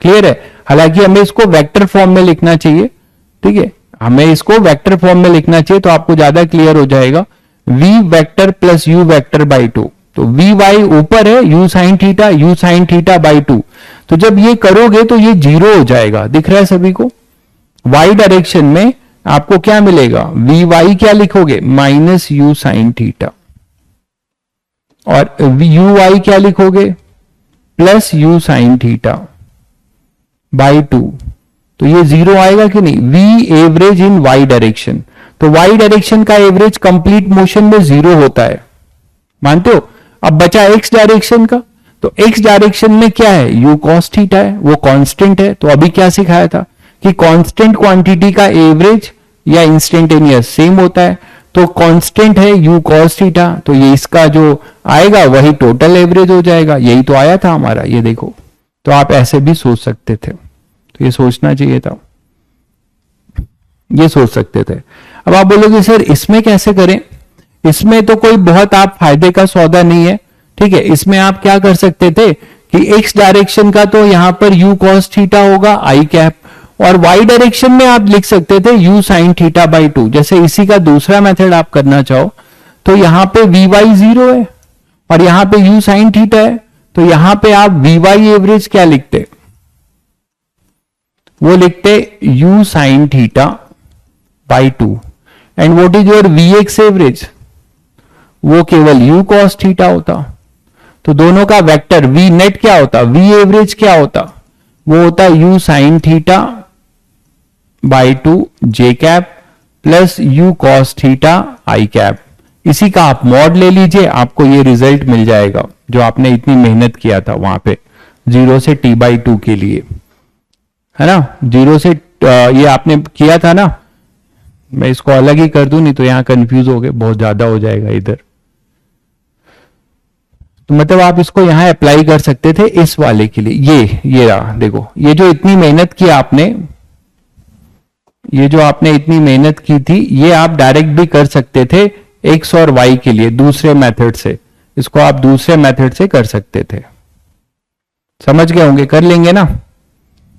क्लियर है? हालांकि हमें इसको वेक्टर फॉर्म में लिखना चाहिए, ठीक है, हमें इसको वेक्टर फॉर्म में लिखना चाहिए तो आपको ज्यादा क्लियर हो जाएगा। v vector plus u vector by 2, तो वी वाई ऊपर है, u साइन थीटा बाई 2, तो जब ये करोगे तो ये 0 हो जाएगा। दिख रहा है सभी को? y डायरेक्शन में आपको क्या मिलेगा, वी वाई क्या लिखोगे, माइनस यू साइन थीटा, और यू वाई क्या लिखोगे, plus you sine theta by 2, तो ये 0 आएगा कि नहीं? v average in y direction, तो y डायरेक्शन का एवरेज कंप्लीट मोशन में 0 होता है, मानते हो? अब बचा x डायरेक्शन का, तो x डायरेक्शन में क्या है, u cos थीटा है, वो कांस्टेंट है। तो अभी क्या सिखाया था कि कांस्टेंट क्वांटिटी का एवरेज या इंस्टेंटेनियस सेम होता है, तो कांस्टेंट है u cos थीटा, तो ये इसका जो आएगा वही टोटल एवरेज हो जाएगा। यही तो आया था हमारा, ये देखो। तो आप ऐसे भी सोच सकते थे, तो ये सोचना चाहिए था, ये सोच सकते थे। अब आप बोलोगे सर इसमें कैसे करें, इसमें तो कोई बहुत आप फायदे का सौदा नहीं है, ठीक है। इसमें आप क्या कर सकते थे कि x डायरेक्शन का तो यहां पर u cos थीटा होगा आई कैप, और y डायरेक्शन में आप लिख सकते थे u sin थीटा बाई 2। जैसे इसी का दूसरा मेथड आप करना चाहो तो यहां पे vy 0 है और यहां पे u sin थीटा है, तो यहां पे आप vy एवरेज क्या लिखते, वो लिखते u sin theta by 2, and what is your vx average, वो केवल u cos थीटा होता। तो दोनों का वेक्टर v नेट क्या होता, v एवरेज क्या होता, वो होता u sin theta by 2 j cap plus u cos theta i cap. इसी का आप मॉड ले लीजिए, आपको ये रिजल्ट मिल जाएगा जो आपने इतनी मेहनत किया था वहां पे 0 से t बाई 2 के लिए, है ना, 0 से ये आपने किया था ना, मैं इसको अलग ही कर दूं, नहीं तो यहां कंफ्यूज हो गए, बहुत ज्यादा हो जाएगा इधर। तो मतलब आप इसको यहां अप्लाई कर सकते थे इस वाले के लिए। ये रहा, देखो ये जो इतनी मेहनत की आपने, ये जो आपने इतनी मेहनत की थी, ये आप डायरेक्ट भी कर सकते थे एक्स और वाई के लिए दूसरे मेथड से। इसको आप दूसरे मेथड से कर सकते थे, समझ गए होंगे, कर लेंगे ना।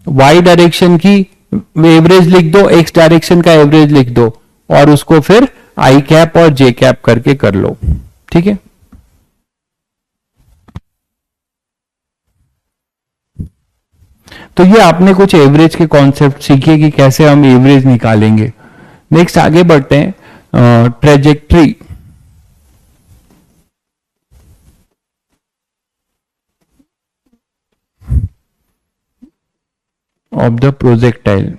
वाई डायरेक्शन की एवरेज लिख दो, एक्स डायरेक्शन का एवरेज लिख दो, और उसको फिर आई कैप और जे कैप करके कर लो, ठीक है। तो ये आपने कुछ एवरेज के कॉन्सेप्ट सीखे कि कैसे हम एवरेज निकालेंगे। नेक्स्ट आगे बढ़ते हैं, ट्रेजेक्ट्री ऑफ द प्रोजेक्टाइल।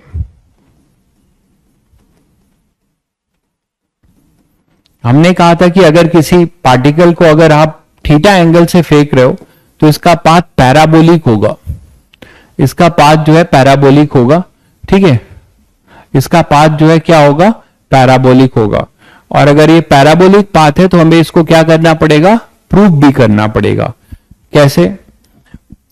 हमने कहा था कि अगर किसी पार्टिकल को अगर आप थीटा एंगल से फेंक रहे हो तो इसका पाथ पैराबोलिक होगा, इसका पाथ जो है पैराबोलिक होगा, ठीक है, इसका पाथ जो है क्या होगा, पैराबोलिक होगा। और अगर ये पैराबोलिक पाथ है तो हमें इसको क्या करना पड़ेगा, प्रूफ भी करना पड़ेगा। कैसे,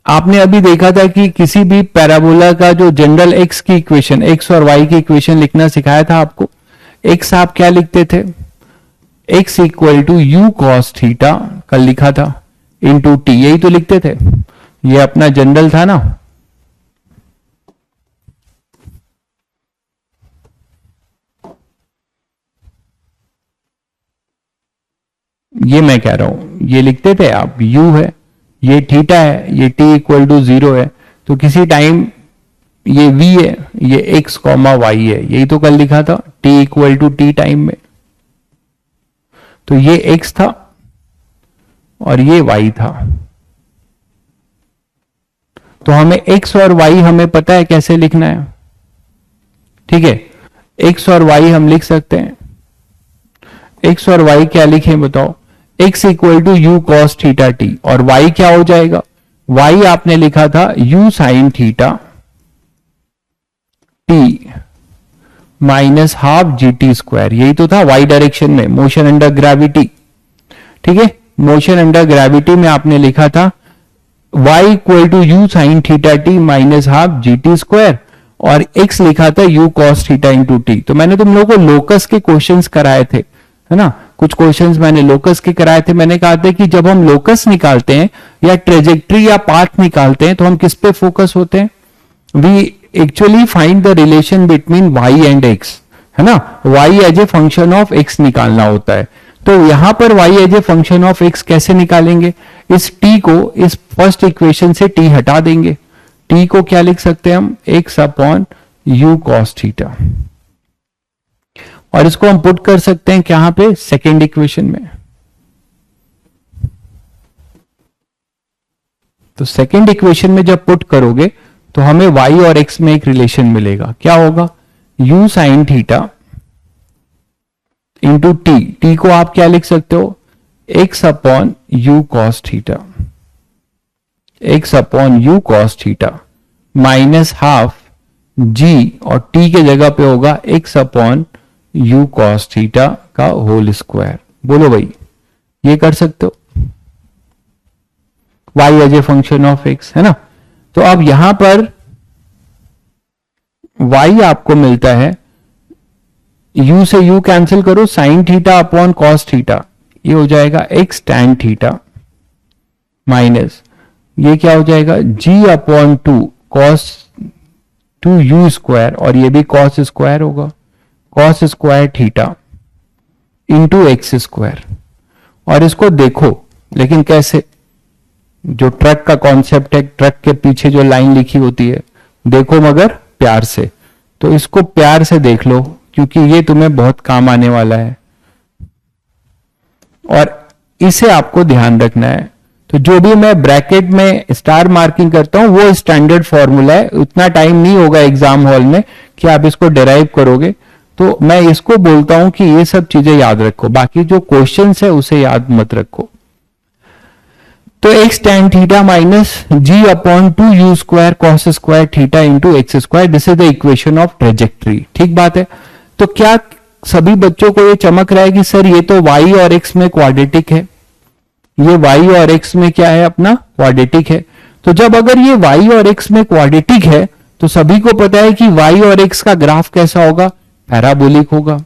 आपने अभी देखा था कि किसी भी पैराबोला का जो जनरल एक्स की इक्वेशन, एक्स और वाई की इक्वेशन लिखना सिखाया था आपको। एक्स आप क्या लिखते थे, x equal to u cos theta, कल लिखा था, इंटू टी, यही तो लिखते थे, ये अपना जनरल था ना। ये मैं कह रहा हूं, ये लिखते थे आप, u है, ये थीटा है, ये t इक्वल टू 0 है, तो किसी टाइम ये v है, ये x कॉमा वाई है, यही तो कल लिखा था, t equal to t time में। तो ये x था और ये y था। तो हमें x और y हमें पता है कैसे लिखना है, ठीक है। x और y हम लिख सकते हैं, x और y क्या लिखें बताओ, x equal to u cos theta t, और y क्या हो जाएगा, y आपने लिखा था u sine theta t minus half g t square, यही तो था y डायरेक्शन में, मोशन अंडर ग्रेविटी, ठीक है। मोशन अंडर ग्रेविटी में आपने लिखा था y equal to u sine theta t minus half g t square, और x लिखा था u cos theta into t. तो मैंने तुम लोगों को लोकस के क्वेश्चंस कराए थे, है ना, कुछ क्वेश्चंस मैंने लोकस के कराए थे। मैंने कहा था कि जब हम लोकस निकालते हैं या ट्रेजेक्ट्री या पाथ निकालते हैं तो हम किस पे फोकस होते हैं, we actually find the relation between y and x, है ना, y as a function of x निकालना होता है। तो यहां पर y as a function of x कैसे निकालेंगे, इस t को इस फर्स्ट इक्वेशन से t हटा देंगे, t को क्या लिख सकते हैं हम, x upon u cos theta, और इसको हम पुट कर सकते हैं कहां पे, सेकेंड इक्वेशन में। तो सेकेंड इक्वेशन में जब पुट करोगे तो हमें y और x में एक रिलेशन मिलेगा, क्या होगा, u sine theta into t, t को आप क्या लिख सकते हो, x upon u cos theta, x upon u cos theta minus half g, और t के जगह पे होगा x upon u cos theta का होल स्क्वायर। बोलो भाई, ये कर सकते हो, y as a function of x, है ना। तो अब यहां पर y आपको मिलता है, u से u कैंसिल करो, sign theta upon cos theta, ये हो जाएगा x टैन थीटा माइनस ये क्या हो जाएगा, g upon two cos two u square, और ये भी कॉस स्क्वायर होगा, cos square theta into x square. और इसको देखो, लेकिन कैसे, जो ट्रक का कॉन्सेप्ट है, ट्रक के पीछे जो लाइन लिखी होती है, देखो मगर प्यार से, तो इसको प्यार से देख लो क्योंकि ये तुम्हें बहुत काम आने वाला है और इसे आपको ध्यान रखना है। तो जो भी मैं ब्रैकेट में स्टार मार्किंग करता हूं वो स्टैंडर्ड फॉर्मूला है, उतना टाइम नहीं होगा एग्जाम हॉल में कि आप इसको डिराइव करोगे। तो मैं इसको बोलता हूं कि ये सब चीजें याद रखो, बाकी जो क्वेश्चंस है उसे याद मत रखो। तो x tan theta minus g upon 2u² cos² theta into x², this is the equation of trajectory. ठीक बात है। तो क्या सभी बच्चों को ये चमक रहा है कि सर ये तो y और x में क्वाड्रेटिक है, ये y और x में क्या है अपना क्वाड्रेटिक है। तो जब अगर ये y और x में क्वाड्रेटिक है तो सभी को पता है कि y और x का ग्राफ कैसा होगा, पैराबोलिक होगा।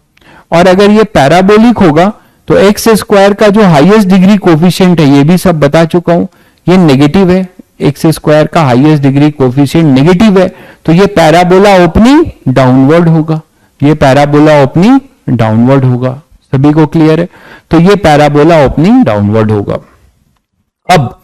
और अगर ये पैराबोलिक होगा तो एक्स स्क्वायर का जो हाईएस्ट डिग्री कोफिशिएंट है, ये भी सब बता चुका हूं, ये नेगेटिव है। एक्स स्क्वायर का हाईएस्ट डिग्री कोफिशिएंट नेगेटिव है, तो ये पैराबोला ओपनिंग डाउनवर्ड होगा, ये पैराबोला ओपनिंग डाउनवर्ड होगा। सभी को क्लियर है? तो ये पैराबोला ओपनिंग डाउनवर्ड होगा। अब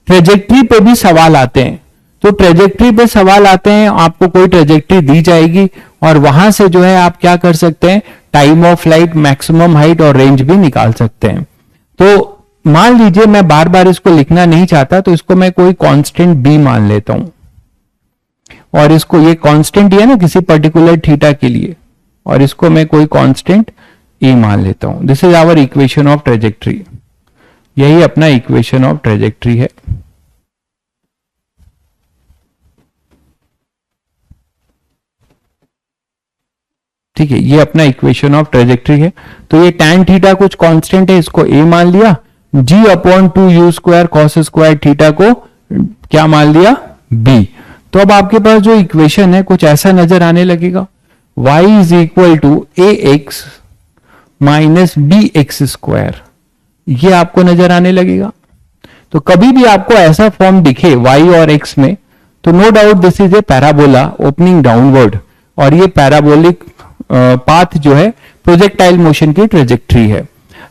ट्रेजेक्ट्री पे भी सवाल आते हैं, तो ट्रेजेक्ट्री पे सवाल आते हैं, आपको कोई ट्रेजेक्ट्री दी जाएगी और वहां से जो है आप क्या कर सकते हैं, time of flight, maximum height और रेंज भी निकाल सकते हैं। तो मान लीजिए मैं बार बार इसको लिखना नहीं चाहता, तो इसको मैं कोई कांस्टेंट बी मान लेता हूं और इसको, ये कांस्टेंट है ना किसी पर्टिकुलर थीटा के लिए, और इसको मैं कोई कांस्टेंट ए मान लेता हूं। This is our equation of trajectory, यही अपना इक्वेशन ऑफ ट्रेजेक्ट्री है। ठीक है, ये अपना इक्वेशन ऑफ ट्रेजेक्ट्री है। तो ये tan थीटा कुछ कांस्टेंट है, इसको a मान लिया, g upon 2u² cos² theta को क्या मान लिया, b। तो अब आपके पास जो इक्वेशन है कुछ ऐसा नजर आने लगेगा, y is equal to ax minus bx², ये आपको नजर आने लगेगा। तो कभी भी आपको ऐसा फॉर्म दिखे y और x में, तो no doubt this is a parabola opening downward, और ये पैराबोलिक पाथ जो है प्रोजेक्टाइल मोशन की ट्रेजेक्ट्री है।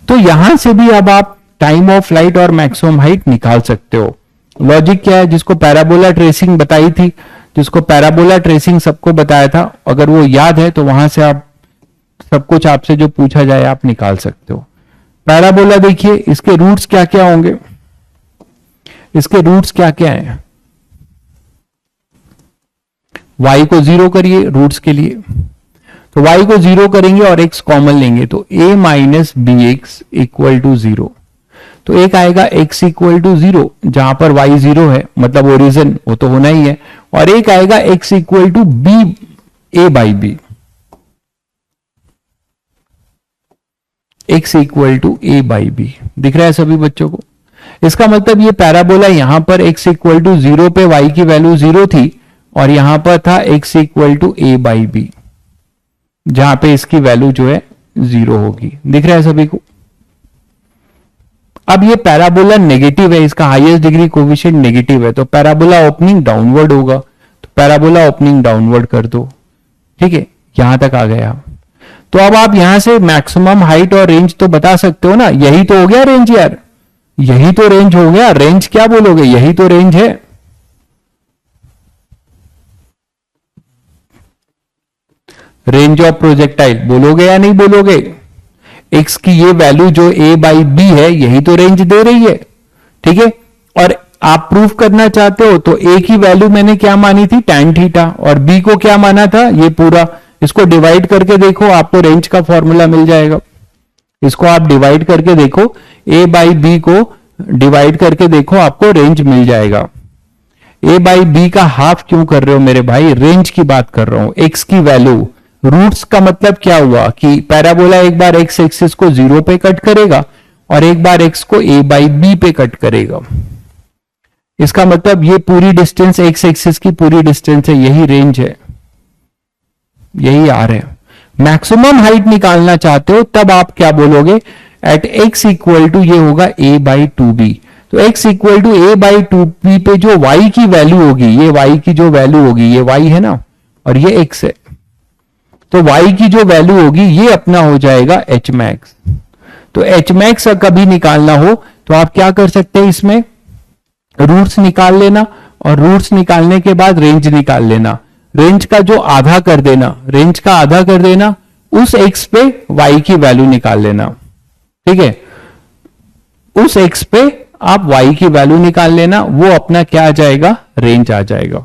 तो यहां से भी अब आप टाइम ऑफ फ्लाइट और मैक्सिमम हाइट निकाल सकते हो। लॉजिक क्या है, जिसको पैराबोला ट्रेसिंग बताई थी, जिसको पैराबोला ट्रेसिंग सबको बताया था, अगर वो याद है तो वहां से आप सब कुछ आपसे जो पूछा जाए आप निकाल सकते हो। पैराबोला देखिए, इसके रूट्स क्या क्या होंगे, इसके रूट्स क्या क्या हैं, y को 0 करिए रूट्स के लिए, तो y को 0 करेंगे और x कॉमन लेंगे, तो a minus b x equal to 0। तो एक आएगा x इक्वल टू 0, जहां पर y 0 है, मतलब ओरिजिन वो तो होना ही है, और एक आएगा x equal to b a by b, x equal to a by b. दिख रहा है सभी बच्चों को? इसका मतलब ये पैराबोला यहां पर x इक्वल टू 0 पे y की वैल्यू 0 थी, और यहां पर था x equal to a by b, जहां पे इसकी वैल्यू जो है 0 होगी। दिख रहा है सभी को? अब ये पैराबोला नेगेटिव है, इसका हाईएस्ट डिग्री कोएफिशिएंट नेगेटिव है, तो पैराबोला ओपनिंग डाउनवर्ड होगा, तो पैराबोला ओपनिंग डाउनवर्ड कर दो। ठीक है, यहां तक आ गया। तो अब आप यहां से मैक्सिमम हाइट और रेंज तो बता सकते हो ना, यही तो हो गया रेंज यार, यही तो रेंज हो गया। रेंज क्या बोलोगे, यही तो रेंज है। रेंज ऑफ प्रोजेक्टाइल बोलोगे या नहीं बोलोगे? एक्स की ये वैल्यू जो a बाई बी है, यही तो रेंज दे रही है। ठीक है, और आप प्रूफ करना चाहते हो तो a की वैल्यू मैंने क्या मानी थी, tan थीटा, और b को क्या माना था, ये पूरा। इसको डिवाइड करके देखो, आपको रेंज का फॉर्मूला मिल जाएगा। इसको आप डिवाइड करके देखो, a बाई बी को डिवाइड करके देखो, आपको रेंज मिल जाएगा। a बाई बी का हाफ क्यों कर रहे हो मेरे भाई, रेंज की बात कर रहा हूं। x की वैल्यू, रूट्स का मतलब क्या हुआ कि पैराबोला एक बार x एक्सिस को 0 पे कट करेगा और एक बार x को a बाई बी पे कट करेगा। इसका मतलब ये पूरी डिस्टेंस x एक्सिस की पूरी डिस्टेंस है, यही रेंज है, यही आर है। मैक्सिमम हाइट निकालना चाहते हो तब आप क्या बोलोगे, एट x इक्वल टू ये होगा a बाई टू बी। तो x equal to a by two b पे जो y की वैल्यू होगी, ये y की जो वैल्यू होगी, ये y है ना और ये x है, तो y की जो वैल्यू होगी ये अपना हो जाएगा h मैक्स। तो h मैक्स कभी निकालना हो तो आप क्या कर सकते हैं, इसमें रूट्स निकाल लेना, और रूट्स निकालने के बाद रेंज निकाल लेना। रेंज का जो आधा कर देना, रेंज का आधा कर देना, उस x पे y की वैल्यू निकाल लेना। ठीक है, उस x पे आप y की वैल्यू निकाल लेना, वो अपना क्या आ जाएगा, रेंज आ जाएगा।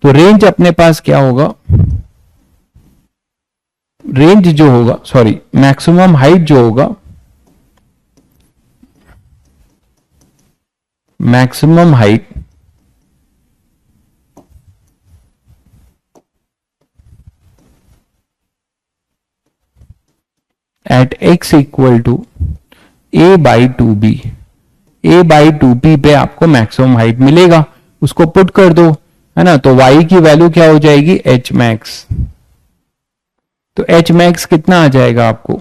तो रेंज अपने पास क्या होगा, रेंज जो होगा, सॉरी मैक्सिमम हाइट जो होगा, maximum height at x equal to a/2b, a/2b पे आपको मैक्सिमम हाइट मिलेगा, उसको पुट कर दो, है ना। तो y की वैल्यू क्या हो जाएगी, h मैक्स। तो h मैक्स कितना आ जाएगा आपको,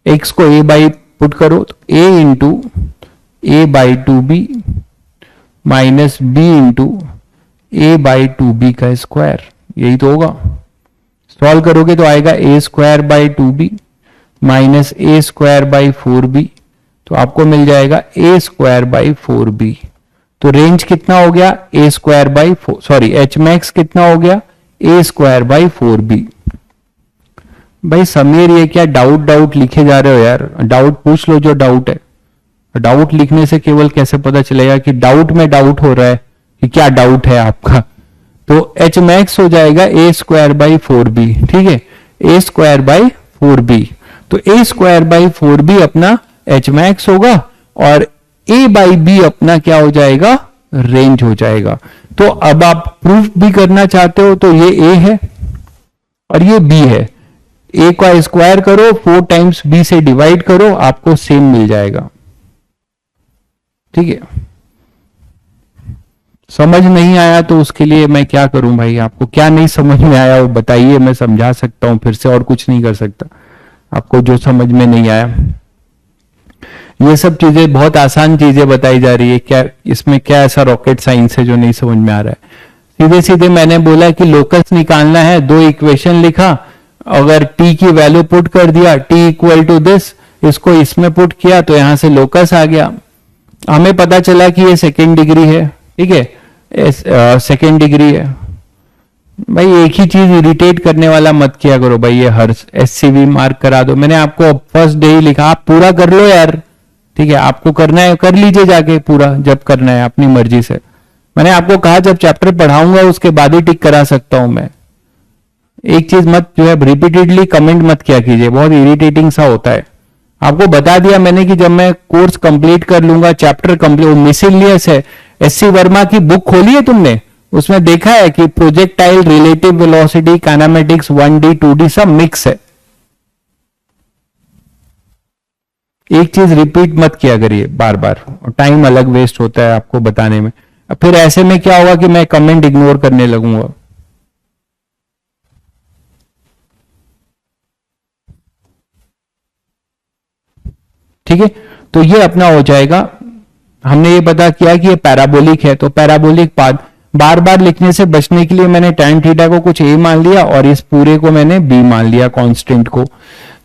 x को a बाई पुट करो तो a into a/2b minus b into a/2b का स्क्वायर, यही तो होगा। सॉल्व करोगे तो आएगा a²/2b माइनस a²/4b, तो आपको मिल जाएगा a²/4b। तो रेंज कितना हो गया, a²/4, सॉरी h मैक्स कितना हो गया, a²/4b। भाई समीर ये क्या डाउट लिखे जा रहे हो यार, डाउट पूछ लो जो डाउट है। डाउट लिखने से केवल कैसे पता चलेगा कि डाउट में डाउट हो रहा है, कि क्या डाउट है आपका। तो h मैक्स हो जाएगा a²/4b, ठीक है, a²/4b। तो a²/4b अपना h मैक्स होगा और a/b अपना क्या हो जाएगा, रेंज हो जाएगा। तो अब आप प्रूफ भी करना चाहते हो तो ये a है और ये b है, a का स्क्वायर करो 4 टाइम्स b से डिवाइड करो, आपको सेम मिल जाएगा, ठीक है। समझ नहीं आया तो उसके लिए मैं क्या करूं भाई, आपको क्या नहीं समझ में आया वो बताइए, मैं समझा सकता हूं फिर से, और कुछ नहीं कर सकता। आपको जो समझ में नहीं आया, ये सब चीजें बहुत आसान चीजें बताई जा रही है, क्या इसमें क्या ऐसा रॉकेट साइंस है जो नहीं समझ में आ रहा है। सीधे सीधे मैंने बोला कि लोकस निकालना है, 2 इक्वेशन लिखा, अगर t की वैल्यू पुट कर दिया, t इक्वल टू दिस, इसको इसमें पुट किया तो यहां से लोकस आ गया। हमें पता चला कि ये सेकेंड डिग्री है, ठीक है, सेकेंड डिग्री है। भाई एक ही चीज इरिटेट करने वाला मत किया करो भाई, ये हर SCV मार्क करा दो। मैंने आपको फर्स्ट डे ही लिखा, आप पूरा कर लो यार, ठीक है, आपको करना है कर लीजिए जाके पूरा, जब करना है अपनी मर्जी से। मैंने आपको कहा जब चैप्टर पढ़ाऊंगा उसके बाद ही टिक करा सकता हूं मैं। एक चीज मत जो है रिपीटेडली कमेंट मत किया कीजिए, बहुत इरिटेटिंग सा होता है। आपको बता दिया मैंने कि जब मैं कोर्स कंप्लीट कर लूंगा, चैप्टर कंप्लीट, मिसलिनियस है, SC वर्मा की बुक खोली है तुमने, उसमें देखा है कि projectile, relative velocity, kinematics, 1D 2D सब मिक्स है। एक चीज रिपीट मत किया करिए बार बार, टाइम अलग वेस्ट होता है आपको बताने में। फिर ऐसे में क्या होगा कि मैं कमेंट इग्नोर करने लगूंगा। ठीक है, तो ये अपना हो जाएगा। हमने ये पता किया कि ये पैराबोलिक है, तो पैराबोलिक पाथ बार बार लिखने से बचने के लिए मैंने tan थीटा को कुछ a मान लिया और इस पूरे को मैंने b मान लिया, कांस्टेंट को।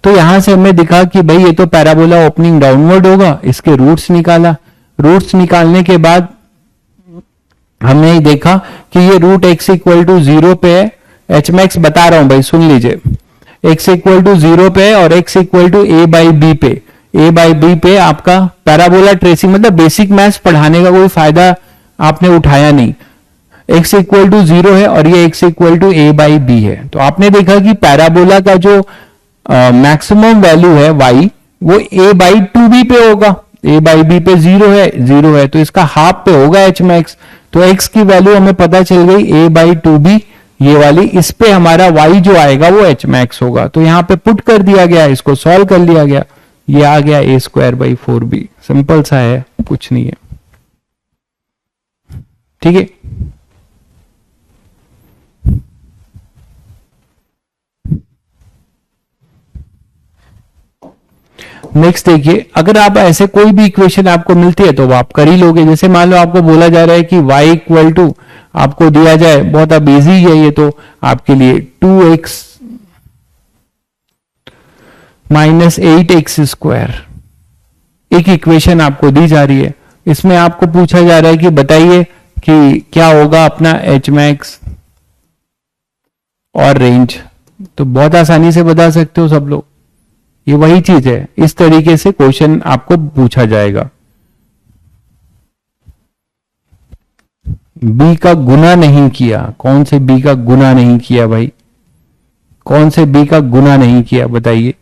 तो यहां से हमें दिखा कि भाई ये तो पैराबोला ओपनिंग डाउनवर्ड होगा, इसके रूट्स निकाला। रूट्स निकालने के बाद हमने देखा कि ये रूट x इक्वल टू 0 पे है, h मैक्स बता रहा हूं भाई सुन लीजिए, x इक्वल टू 0 पे है और x इक्वल टू a/b पे, a/b पे आपका पैराबोला ट्रेसिंग, मतलब बेसिक मैथ्स पढ़ाने का कोई फायदा आपने उठाया नहीं। x इक्वल टू 0 है और ये x इक्वल टू a/b है। तो आपने देखा कि पैराबोला का जो मैक्सिमम वैल्यू है y, वो a/2b पे होगा, a/b पे 0 है तो इसका हाफ पे होगा h मैक्स। तो x की वैल्यू हमें पता चल गई a/2b, ये वाली, इस पे हमारा y जो आएगा वो h मैक्स होगा। तो यहां पे पुट कर दिया गया, इसको सॉल्व कर लिया गया, ये आ गया a²/4b। सिंपल सा है, कुछ नहीं है, ठीक है। नेक्स्ट देखिए, अगर आप ऐसे कोई भी इक्वेशन आपको मिलती है तो वो आप कर ही लोगे। जैसे मान लो आपको बोला जा रहा है कि y इक्वल टू आपको दिया जाए, बहुत अब इजी है ये तो आपके लिए, 2x माइनस 8x², एक इक्वेशन आपको दी जा रही है। इसमें आपको पूछा जा रहा है कि बताइए कि क्या होगा अपना h मैक्स और रेंज। तो बहुत आसानी से बता सकते हो सब लोग, ये वही चीज है, इस तरीके से क्वेश्चन आपको पूछा जाएगा। b का गुना नहीं किया, कौन से b का गुना नहीं किया भाई, कौन से b का गुना नहीं किया बताइए,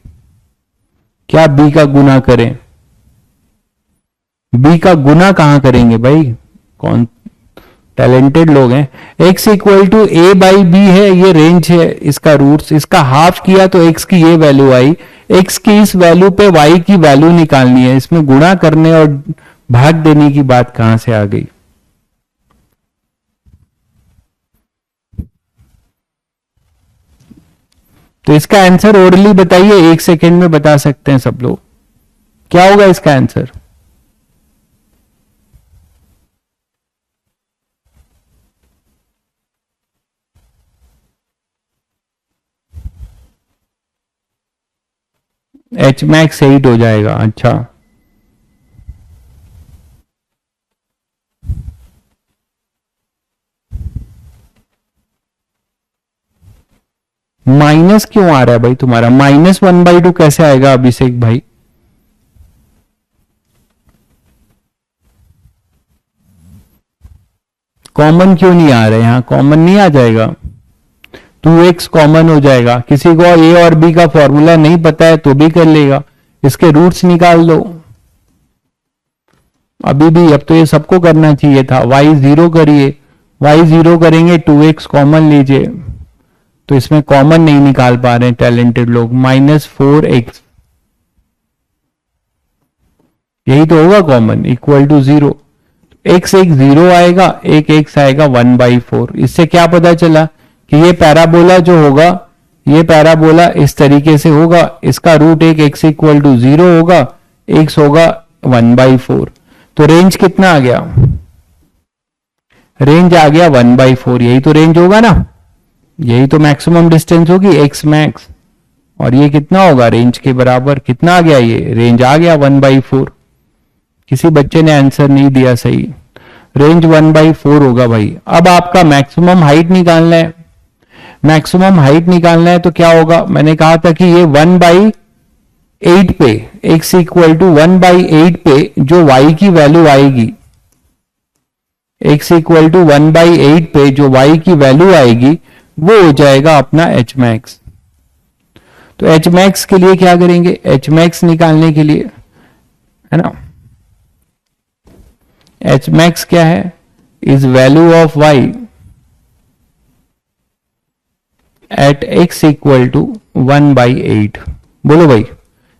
क्या b का गुना करें। बी का गुना कहां करेंगे भाई, कौन टैलेंटेड लोग हैं। x equal to a by b है, ये रेंज है इसका रूट्स, इसका हाफ किया तो x की ये वैल्यू आई, x की इस वैल्यू पे y की वैल्यू निकालनी है, इसमें गुणा करने और भाग देने की बात कहां से आ गई। तो इसका आंसर ओरली बताइए, 1 सेकेंड में बता सकते हैं सब लोग, क्या होगा इसका आंसर। एच मैक्स 8 हो जाएगा। अच्छा, माइनस क्यों आ रहा है भाई तुम्हारा, -1/2 कैसे आएगा अभिषेक भाई। कॉमन क्यों नहीं आ रहा है, यहां कॉमन नहीं आ जाएगा, 2x कॉमन हो जाएगा। किसी को a और b का फॉर्मूला नहीं पता है तो भी कर लेगा, इसके रूट्स निकाल दो। अभी भी, अब तो ये सबको करना चाहिए था। y 0 करिए, y 0 करेंगे, 2x कॉमन लीजिए, तो इसमें कॉमन नहीं निकाल पा रहे हैं टैलेंटेड लोग। -4x, यही तो होगा कॉमन, इक्वल टू 0। x एक 0 आएगा, एक x आएगा 1/4। इससे क्या पता चला कि ये पैराबोला जो होगा, ये पैराबोला इस तरीके से होगा, इसका रूट एक x इक्वल टू 0 होगा, x होगा 1/4। तो रेंज कितना आ गया, रेंज आ गया 1/4। यही तो रेंज होगा ना, यही तो मैक्सिमम डिस्टेंस होगी x मैक्स, और ये कितना होगा रेंज के बराबर, कितना आ गया, ये रेंज आ गया 1/4। किसी बच्चे ने आंसर नहीं दिया सही, रेंज 1/4 होगा भाई। अब आपका मैक्सिमम हाइट निकालना है, मैक्सिमम हाइट निकालना है तो क्या होगा, मैंने कहा था कि ये 1/8 पे, x इक्वल टू 1/8 पे जो y की वैल्यू आएगी, x इक्वल टू 1/8 पे जो y की वैल्यू आएगी वो हो जाएगा अपना h मैक्स। तो h मैक्स के लिए क्या करेंगे, h मैक्स निकालने के लिए, है ना, h मैक्स क्या है, is value of y at x equal to 1/8। बोलो भाई,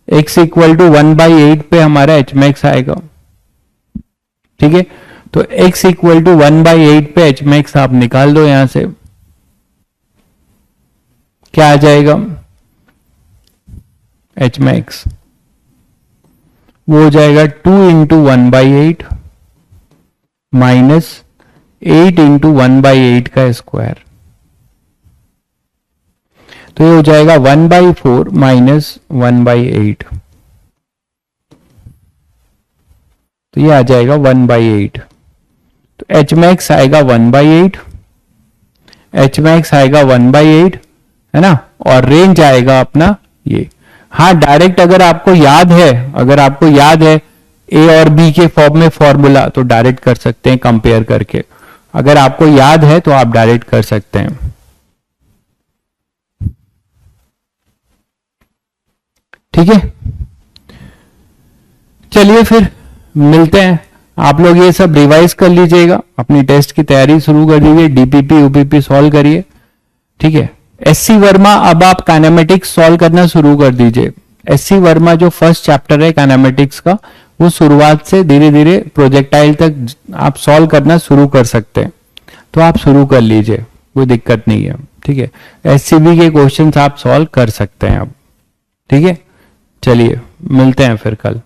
x इक्वल टू 1/8 पे हमारा h मैक्स आएगा, ठीक है। तो x इक्वल टू 1/8 पे h मैक्स आप निकाल दो, यहां से क्या आ जाएगा, h मैक्स वो हो जाएगा 2 इंटू 1/8 माइनस 8 इंटू 1/8 का स्क्वायर, तो ये हो जाएगा 1/4 माइनस 1/8, तो ये आ जाएगा 1/8। तो h मैक्स आएगा 1/8, h मैक्स आएगा 1/8, है ना, और रेंज आएगा अपना ये। हाँ, डायरेक्ट अगर आपको याद है, अगर आपको याद है a और b के फॉर्म में फॉर्मूला, तो डायरेक्ट कर सकते हैं कंपेयर करके। अगर आपको याद है तो आप डायरेक्ट कर सकते हैं, ठीक है। चलिए फिर मिलते हैं, आप लोग ये सब रिवाइज कर लीजिएगा, अपनी टेस्ट की तैयारी शुरू कर दीजिए, डीपीपी यूपीपी सॉल्व करिए, ठीक है। एससी वर्मा अब आप काइनेमेटिक्स सॉल्व करना शुरू कर दीजिए। एससी वर्मा जो फर्स्ट चैप्टर है काइनेमेटिक्स का, वो शुरुआत से धीरे धीरे प्रोजेक्टाइल तक आप सॉल्व करना शुरू कर सकते हैं, तो आप शुरू कर लीजिए, कोई दिक्कत नहीं है, ठीक है। एससीबी के क्वेश्चंस आप सॉल्व कर सकते हैं अब, ठीक है। चलिए मिलते हैं फिर कल।